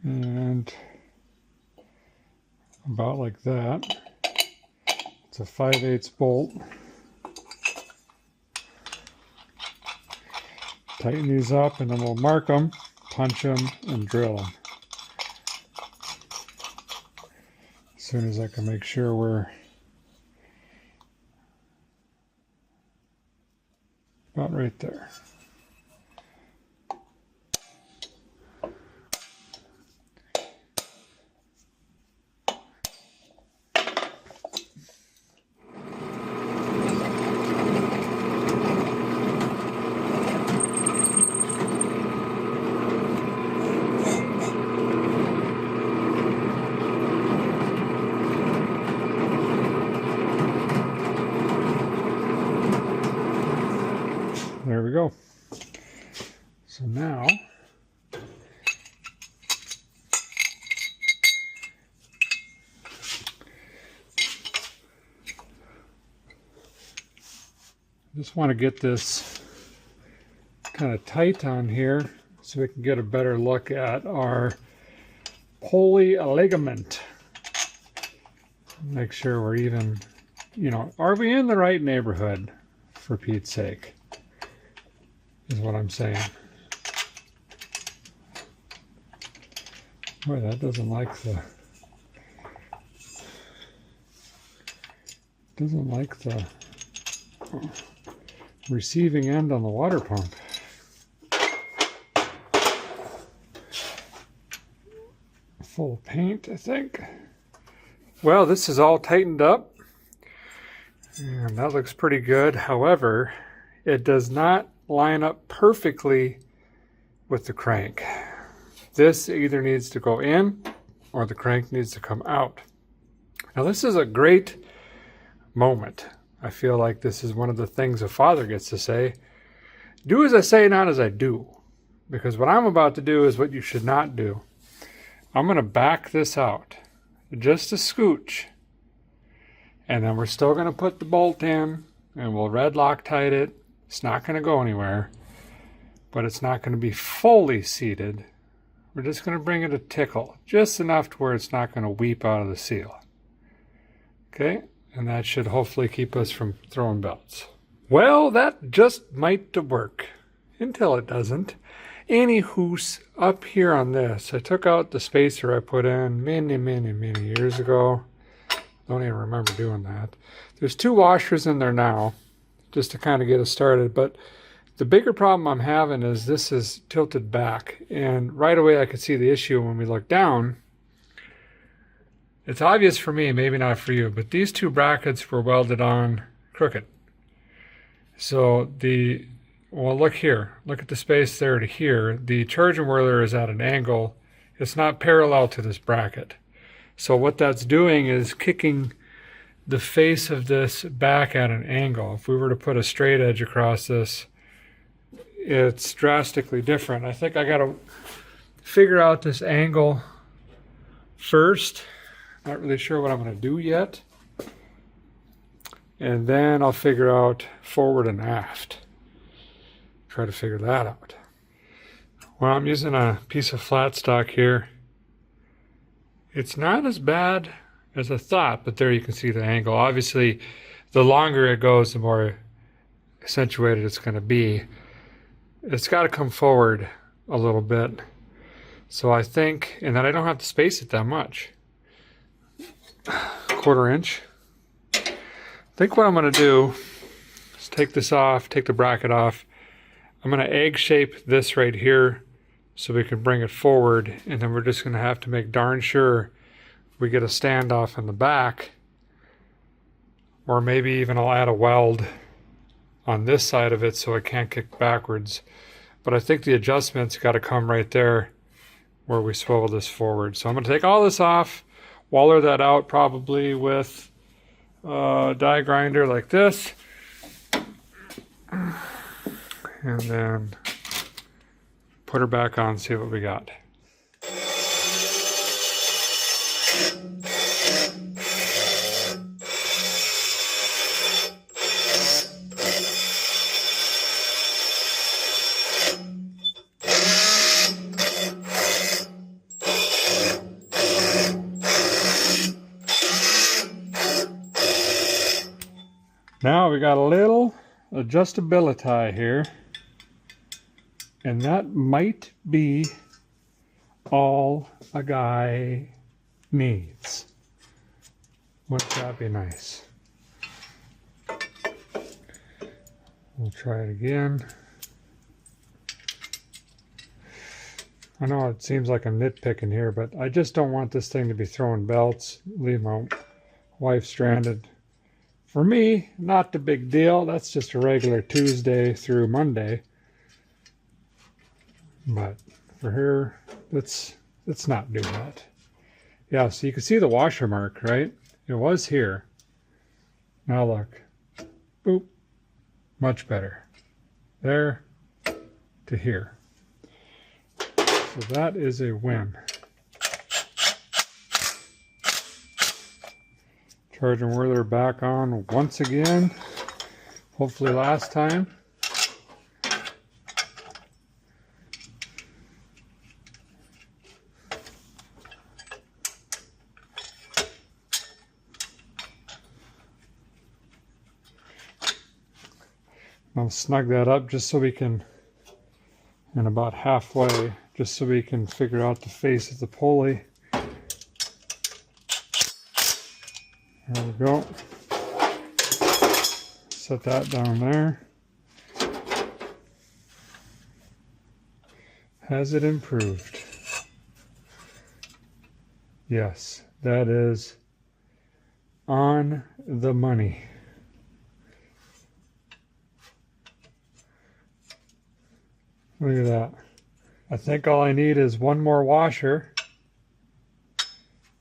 and about like that. It's a 5/8 bolt. Tighten these up, and then we'll mark them, punch them, and drill them. As soon as I can make sure we're about right there. There we go. So now I just want to get this kind of tight on here so we can get a better look at our pulley ligament. Make sure we're even, you know, are we in the right neighborhood, for Pete's sake? Is what I'm saying. Boy, that doesn't like the receiving end on the water pump. Full of paint, I think. Well, this is all tightened up, and that looks pretty good. However, it does not line up perfectly with the crank. This either needs to go in or the crank needs to come out. Now this is a great moment. I feel like this is one of the things a father gets to say. Do as I say, not as I do. Because what I'm about to do is what you should not do. I'm going to back this out just a scooch. And then we're still going to put the bolt in and we'll red Loctite it. It's not going to go anywhere. But it's not going to be fully seated. We're just going to bring it a tickle. Just enough to where it's not going to weep out of the seal. Okay? And that should hopefully keep us from throwing belts. Well, that just might work. Until it doesn't. Anywho's, up here on this, I took out the spacer I put in many years ago. Don't even remember doing that. There's 2 washers in there now, just to kind of get us started. But the bigger problem I'm having is this is tilted back. And right away I could see the issue when we look down. It's obvious for me, maybe not for you, but these 2 brackets were welded on crooked. So well, look here. Look at the space there to here. The charging whirler is at an angle. It's not parallel to this bracket. So what that's doing is kicking the face of this back at an angle. If we were to put a straight edge across this, it's drastically different. I think I got to figure out this angle first. Not really sure what I'm going to do yet. And then I'll figure out forward and aft. Try to figure that out. Well, I'm using a piece of flat stock here. It's not as bad as I thought, but there you can see the angle. Obviously, the longer it goes, the more accentuated it's going to be. It's got to come forward a little bit. So I think, and then I don't have to space it that much. 1/4 inch. I think what I'm going to do is take this off, take the bracket off. I'm going to egg shape this right here so we can bring it forward, and then we're just going to have to make darn sure we get a standoff in the back, or maybe even I'll add a weld on this side of it so it can't kick backwards. But I think the adjustment's got to come right there where we swivel this forward. So I'm going to take all this off, waller that out probably with a die grinder like this. And then put her back on, see what we got. Now we got a little adjustability here. And that might be all a guy needs. Wouldn't that be nice? We'll try it again. I know it seems like I'm nitpicking here, but I just don't want this thing to be throwing belts, leave my wife stranded. For me, not the big deal. That's just a regular Tuesday through Monday. But for her, let's not do that. Yeah, so you can see the washer mark, right? It was here. Now look. Boop. Much better. There to here. So that is a win. Charging whirler back on once again. Hopefully last time. I'll snug that up just so we can, and about halfway, just so we can figure out the face of the pulley. There we go. Set that down there. Has it improved? Yes, that is on the money. Look at that. I think all I need is one more washer.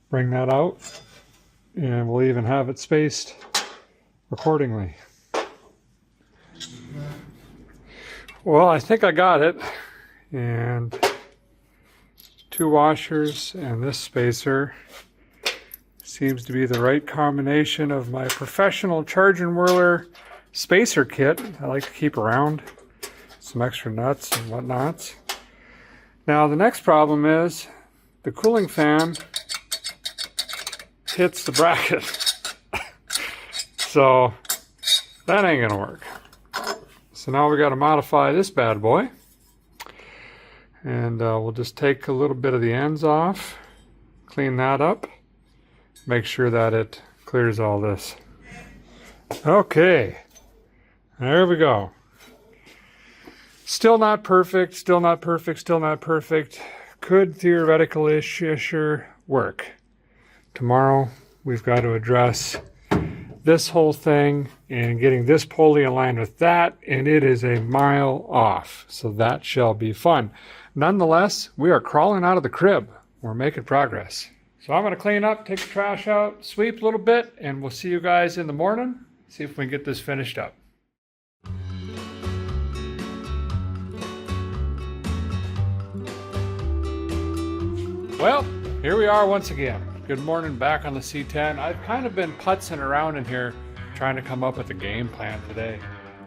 Bring that out, and we'll even have it spaced accordingly. Well, I think I got it. And 2 washers and this spacer seems to be the right combination of my professional charge and whirler spacer kit I like to keep around. Some extra nuts and whatnots. Now the next problem is the cooling fan hits the bracket. So that ain't gonna work. So now we got to modify this bad boy. And we'll just take a little bit of the ends off, clean that up, make sure that it clears all this. Okay, there we go. Still not perfect, still not perfect, still not perfect. Could theoretically-ish work. Tomorrow we've got to address this whole thing and getting this pulley aligned with that, and it is a mile off. So that shall be fun. Nonetheless, we are crawling out of the crib. We're making progress. So I'm going to clean up, take the trash out, sweep a little bit, and we'll see you guys in the morning. See if we can get this finished up. Well, here we are once again. Good morning, back on the C10. I've kind of been putzing around in here trying to come up with a game plan today.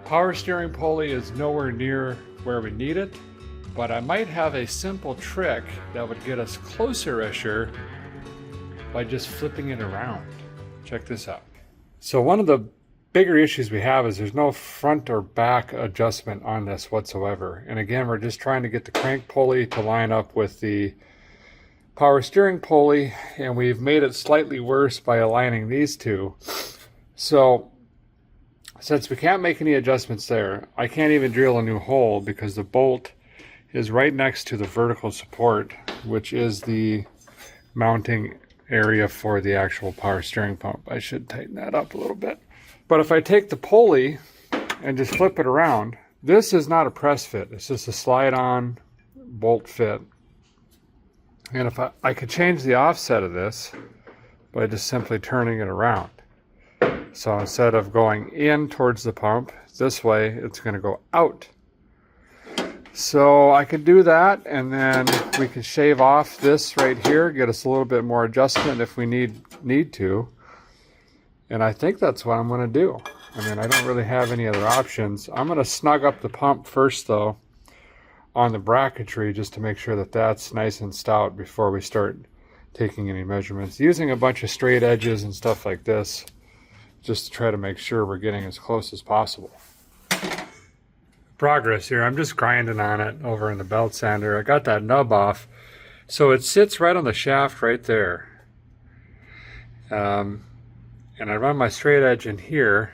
Power steering pulley is nowhere near where we need it, but I might have a simple trick that would get us closer-isher by just flipping it around. Check this out. So one of the bigger issues we have is there's no front or back adjustment on this whatsoever. And again, we're just trying to get the crank pulley to line up with the power steering pulley, and we've made it slightly worse by aligning these two. So since we can't make any adjustments there, I can't even drill a new hole because the bolt is right next to the vertical support, which is the mounting area for the actual power steering pump. I should tighten that up a little bit. But if I take the pulley and just flip it around, this is not a press fit. It's just a slide-on bolt fit. And if I could change the offset of this by just simply turning it around. So instead of going in towards the pump, this way it's going to go out. So I could do that, and then we can shave off this right here, get us a little bit more adjustment if we need to. And I think that's what I'm going to do. I mean, I don't really have any other options. I'm going to snug up the pump first, though, on the bracketry, just to make sure that that's nice and stout before we start taking any measurements. Using a bunch of straight edges and stuff like this, just to try to make sure we're getting as close as possible. Progress here. I'm just grinding on it over in the belt sander. I got that nub off, so it sits right on the shaft right there. And I run my straight edge in here.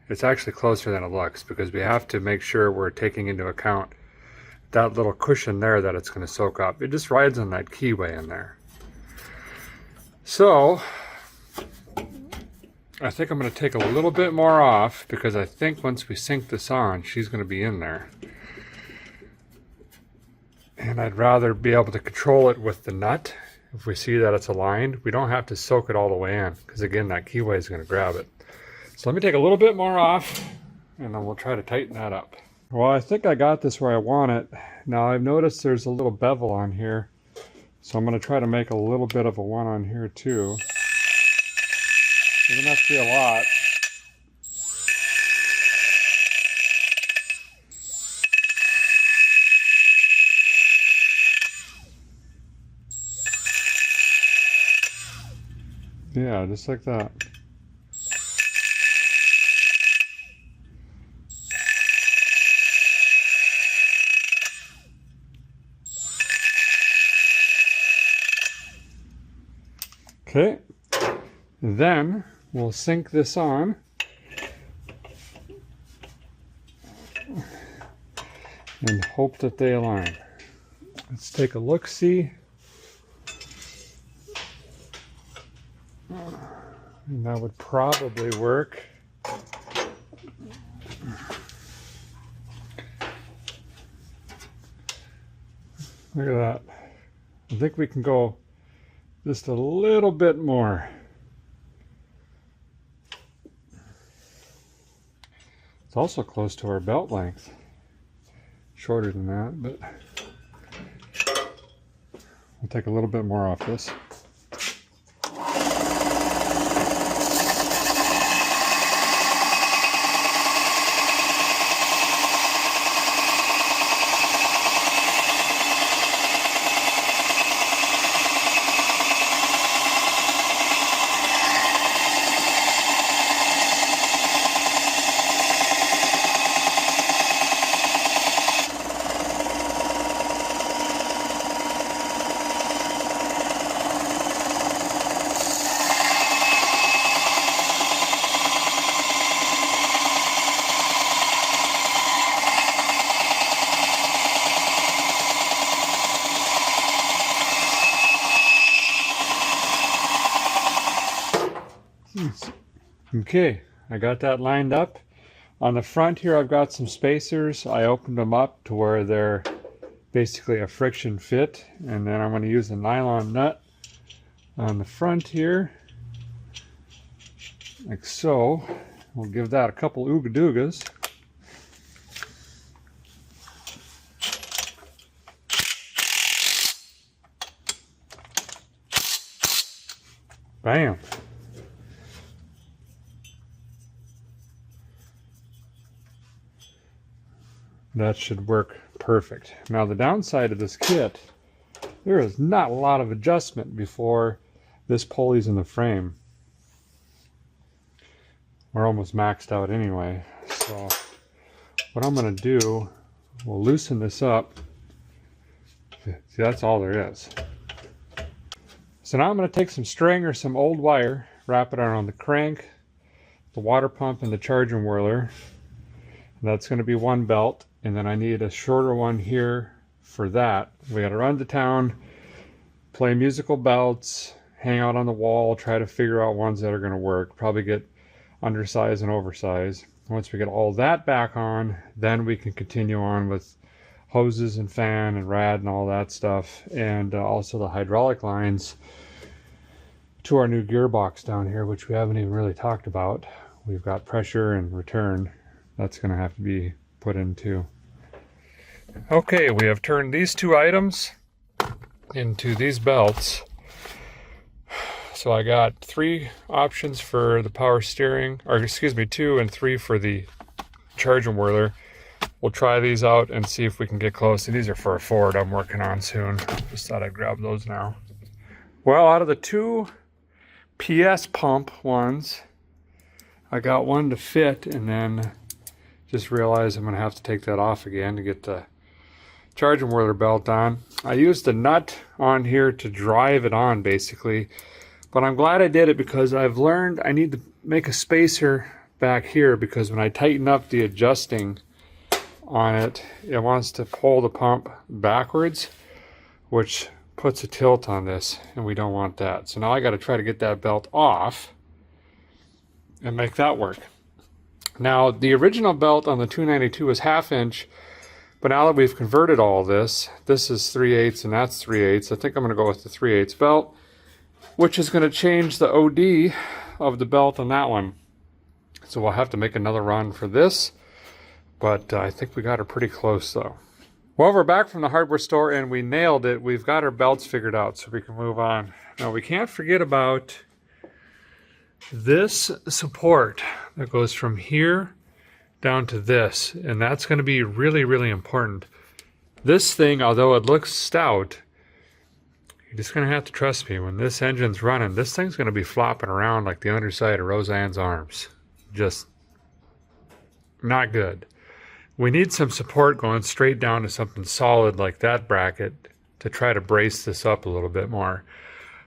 It's actually closer than it looks because we have to make sure we're taking into account that little cushion there that it's going to soak up. It just rides on that keyway in there. So I think I'm going to take a little bit more off because I think once we sink this on, she's going to be in there. And I'd rather be able to control it with the nut. If we see that it's aligned, we don't have to soak it all the way in because again, that keyway is going to grab it. So let me take a little bit more off and then we'll try to tighten that up. Well, I think I got this where I want it. Now I've noticed there's a little bevel on here. So I'm going to try to make a little bit of a one on here too. Doesn't have to be a lot. Yeah, just like that. Okay, then we'll sink this on and hope that they align. Let's take a look-see. And that would probably work. Look at that. I think we can go just a little bit more. It's also close to our belt length. Shorter than that, but we'll take a little bit more off this. Okay, I got that lined up. On the front here, I've got some spacers. I opened them up to where they're basically a friction fit, and then I'm going to use a nylon nut on the front here, like so. We'll give that a couple ooga doogas. Bam. That should work perfect. Now the downside of this kit, there is not a lot of adjustment before this pulley's in the frame. We're almost maxed out anyway. So what I'm going to do, we'll loosen this up. See, that's all there is. So now I'm going to take some string or some old wire, wrap it around the crank, the water pump, and the charging whirler. That's going to be one belt, and then I need a shorter one here for that. We got to run to town, play musical belts, hang out on the wall, try to figure out ones that are going to work, probably get undersize and oversize. Once we get all that back on, then we can continue on with hoses and fan and rad and all that stuff, and also the hydraulic lines to our new gearbox down here, which we haven't even really talked about. We've got pressure and return. That's going to have to be put in too. Okay, we have turned these two items into these belts. So I got 3 options for the power steering, or excuse me, 2 and 3 for the charging whirler. We'll try these out and see if we can get close. And these are for a Ford I'm working on soon. Just thought I'd grab those now. Well, out of the 2 PS pump ones, I got one to fit, and then just realized I'm going to have to take that off again to get the charging whirler belt on. I used a nut on here to drive it on basically, but I'm glad I did it because I've learned I need to make a spacer back here, because when I tighten up the adjusting on it, it wants to pull the pump backwards, which puts a tilt on this, and we don't want that. So now I got to try to get that belt off and make that work. Now, the original belt on the 292 was 1/2 inch, but now that we've converted all this, this is 3/8 and that's 3/8. I think I'm going to go with the 3/8 belt, which is going to change the OD of the belt on that one. So we'll have to make another run for this, but I think we got her pretty close though. Well, we're back from the hardware store and we nailed it. We've got our belts figured out, so we can move on. Now, we can't forget about this support that goes from here down to this, and that's going to be really, really important. This thing, although it looks stout, you're just going to have to trust me. When this engine's running, this thing's going to be flopping around like the underside of Roseanne's arms. Just not good. We need some support going straight down to something solid like that bracket to try to brace this up a little bit more.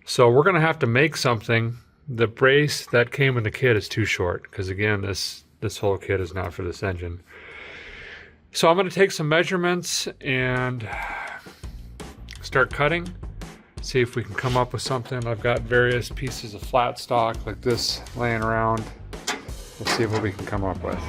So we're going to have to make something. The brace that came in the kit is too short, because again, this whole kit is not for this engine. So I'm going to take some measurements and start cutting, see if we can come up with something. I've got various pieces of flat stock like this laying around. We'll see what we can come up with.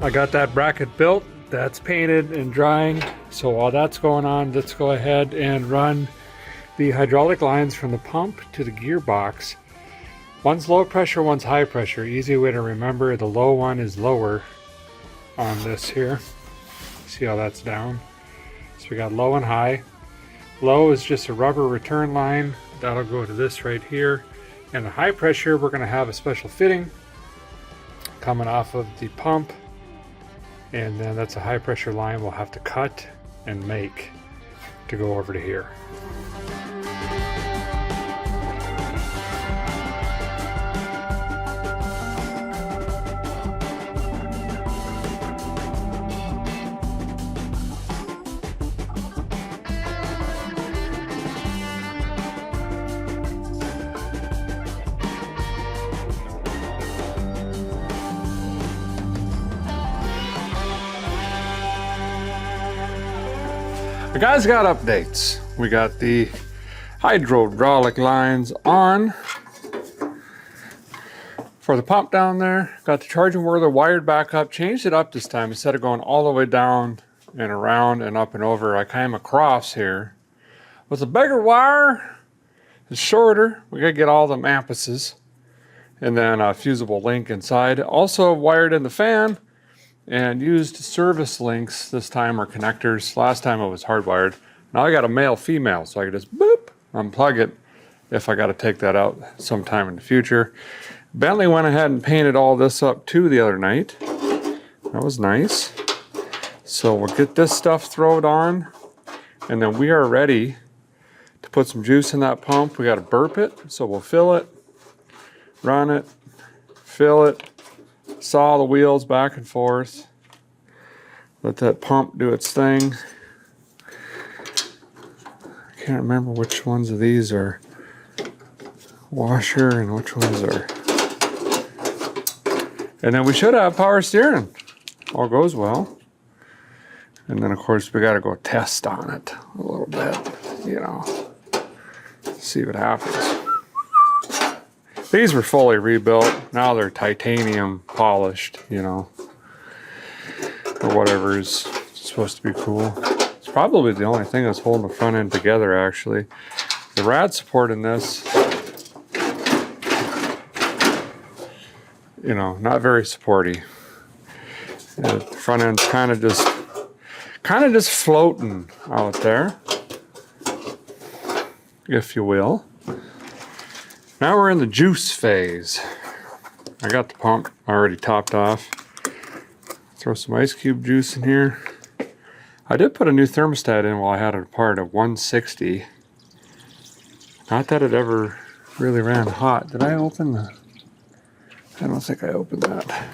I got that bracket built. That's painted and drying. So while that's going on, let's go ahead and run the hydraulic lines from the pump to the gearbox. One's low pressure, one's high pressure. Easy way to remember, the low one is lower on this here. See how that's down? So we got low and high. Low is just a rubber return line. That'll go to this right here. And the high pressure, we're gonna have a special fitting coming off of the pump. And then that's a high pressure line we'll have to cut and make to go over to here. The guys got updates. We got the hydraulic lines on for the pump down there. Got the charging whirler wired back up. Changed it up this time. Instead of going all the way down and around and up and over, I came across here with a bigger wire. It's shorter. We gotta get all the ampuses. And then a fusible link inside. Also wired in the fan. And used service links this time, or connectors. Last time it was hardwired. Now I got a male female, so I can just boop, unplug it if I got to take that out sometime in the future. Bentley went ahead and painted all this up too the other night. That was nice. So we'll get this stuff thrown on, and then we are ready to put some juice in that pump. We got to burp it, so we'll fill it, run it, fill it, saw the wheels back and forth, let that pump do its thing. I can't remember which ones of these are washer and which ones are. And then we should have power steering. All goes well. And then of course we got to go test on it a little bit, you know, see what happens. These were fully rebuilt. Now they're titanium polished, you know, or whatever is supposed to be cool. It's probably the only thing that's holding the front end together, actually. The rad support in this, you know, not very supporty. The front end's kind of just floating out there, if you will. Now we're in the juice phase. I got the pump already topped off. Throw some ice cube juice in here. I did put a new thermostat in while I had it apart at 160. Not that it ever really ran hot. Did I open the... I don't think I opened that.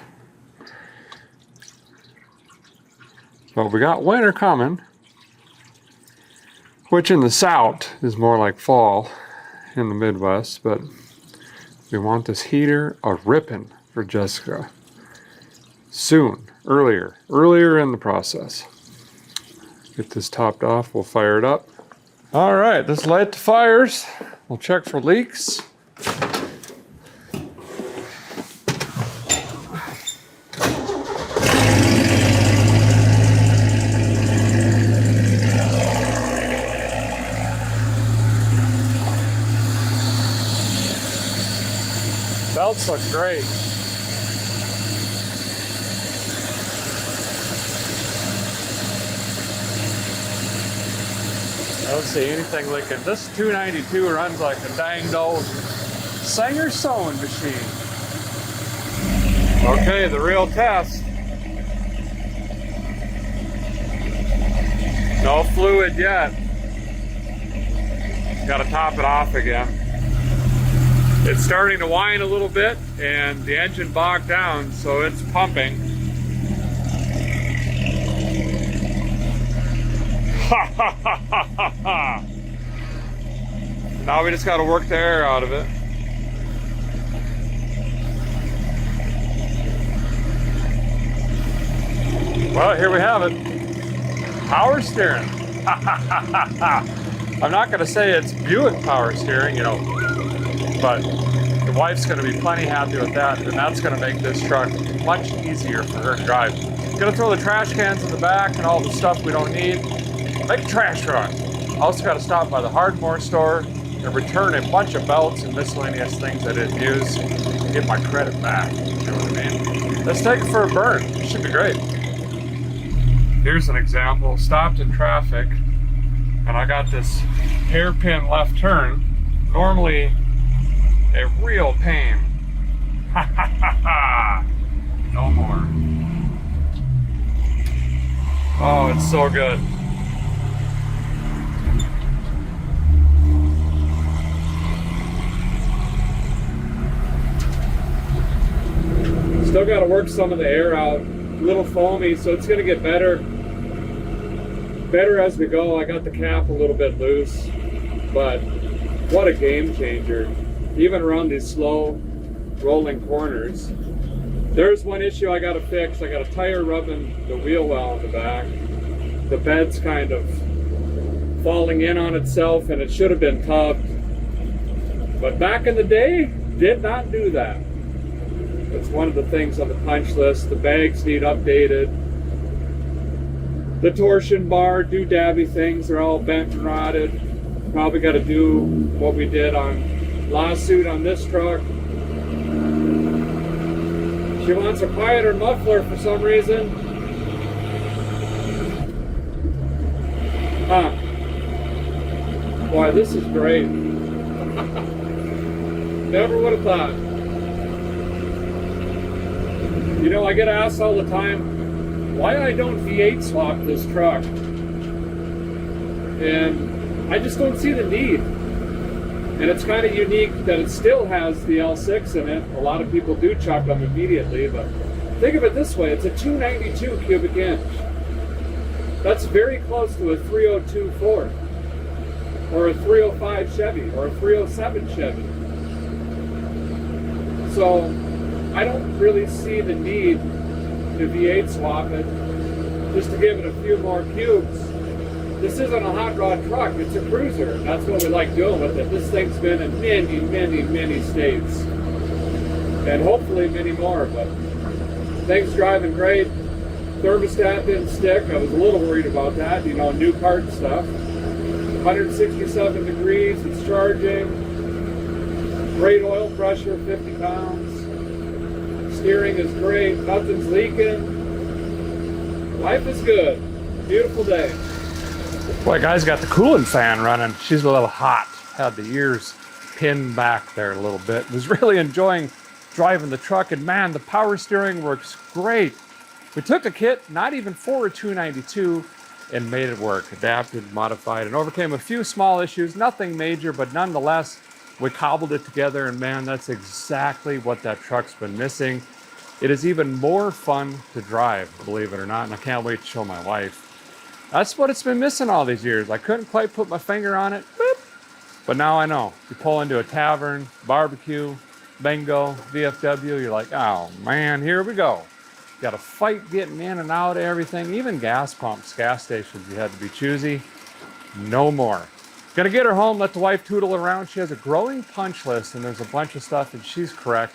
But we got winter coming, which in the south is more like fall in the Midwest, but we want this heater a ripping for Jessica soon, earlier in the process. Get this topped off, we'll fire it up. All right, let's light the fires. We'll check for leaks. Belts look great. I don't see anything leaking. This 292 runs like a danged old Sanger sewing machine. Okay, the real test. No fluid yet. Got to top it off again. It's starting to whine a little bit and the engine bogged down, so it's pumping. Ha ha ha ha ha ha! Now we just got to work the air out of it. Well, here we have it. Power steering. I'm not going to say it's Buick power steering, you know, but the wife's going to be plenty happy with that, and that's going to make this truck much easier for her to drive. Gonna throw the trash cans in the back and all the stuff we don't need. Make a trash run. Also gotta stop by the Hardmore store and return a bunch of belts and miscellaneous things I didn't use and get my credit back. You know what I mean? Let's take it for a burn. It should be great. Here's an example. Stopped in traffic and I got this hairpin left turn. Normally a real pain. Ha ha ha ha! No more. Oh, it's so good. Still got to work some of the air out. A little foamy, so it's going to get better. Better as we go. I got the cap a little bit loose, but what a game changer. Even around these slow rolling corners. There's one issue I got to fix. I got a tire rubbing the wheel well in the back. The bed's kind of falling in on itself and it should have been tubbed. But back in the day, did not do that. It's one of the things on the punch list. The bags need updated. The torsion bar, doodabby things are all bent and rotted. Probably got to do what we did on lawsuit on this truck. She wants a quieter muffler for some reason. Huh. Boy, this is great. Never would have thought. You know, I get asked all the time why I don't V8 swap this truck. And I just don't see the need. And it's kind of unique that it still has the L6 in it. A lot of people do chuck them immediately, but think of it this way. It's a 292 cubic inch. That's very close to a 302 Ford, or a 305 Chevy, or a 307 Chevy. So I don't really see the need to V8 swap it, just to give it a few more cubes. This isn't a hot rod truck, it's a cruiser. That's what we like doing with it. This thing's been in many, many, many states. And hopefully many more, but thing's driving great. Thermostat didn't stick. I was a little worried about that, you know, new cart stuff. 167 degrees, it's charging. Great oil pressure, 50 pounds. Steering is great, nothing's leaking. Life is good. Beautiful day. Boy, guys got the cooling fan running. She's a little hot. Had the ears pinned back there a little bit. Was really enjoying driving the truck, and man, the power steering works great. We took a kit, not even for a 292, and made it work. Adapted, modified, and overcame a few small issues. Nothing major, but nonetheless, we cobbled it together, and man, that's exactly what that truck's been missing. It is even more fun to drive, believe it or not, and I can't wait to show my wife. That's what it's been missing all these years. I couldn't quite put my finger on it, boop, but now I know. You pull into a tavern, barbecue, bingo, VFW, you're like, oh man, here we go. Got to fight getting in and out of everything, even gas pumps, gas stations, you had to be choosy. No more. Gonna get her home, let the wife tootle around. She has a growing punch list and there's a bunch of stuff, and she's correct,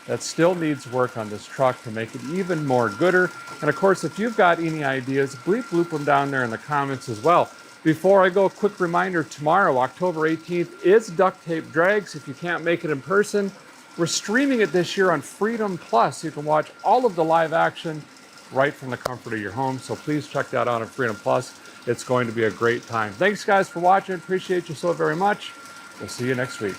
that still needs work on this truck to make it even more gooder. And of course, if you've got any ideas, bloop them down there in the comments as well. Before I go, a quick reminder, tomorrow, October 18th, is Duct Tape Drags. If you can't make it in person, we're streaming it this year on Freedom Plus. You can watch all of the live action right from the comfort of your home. So please check that out on Freedom Plus. It's going to be a great time. Thanks guys for watching. Appreciate you so very much. We'll see you next week.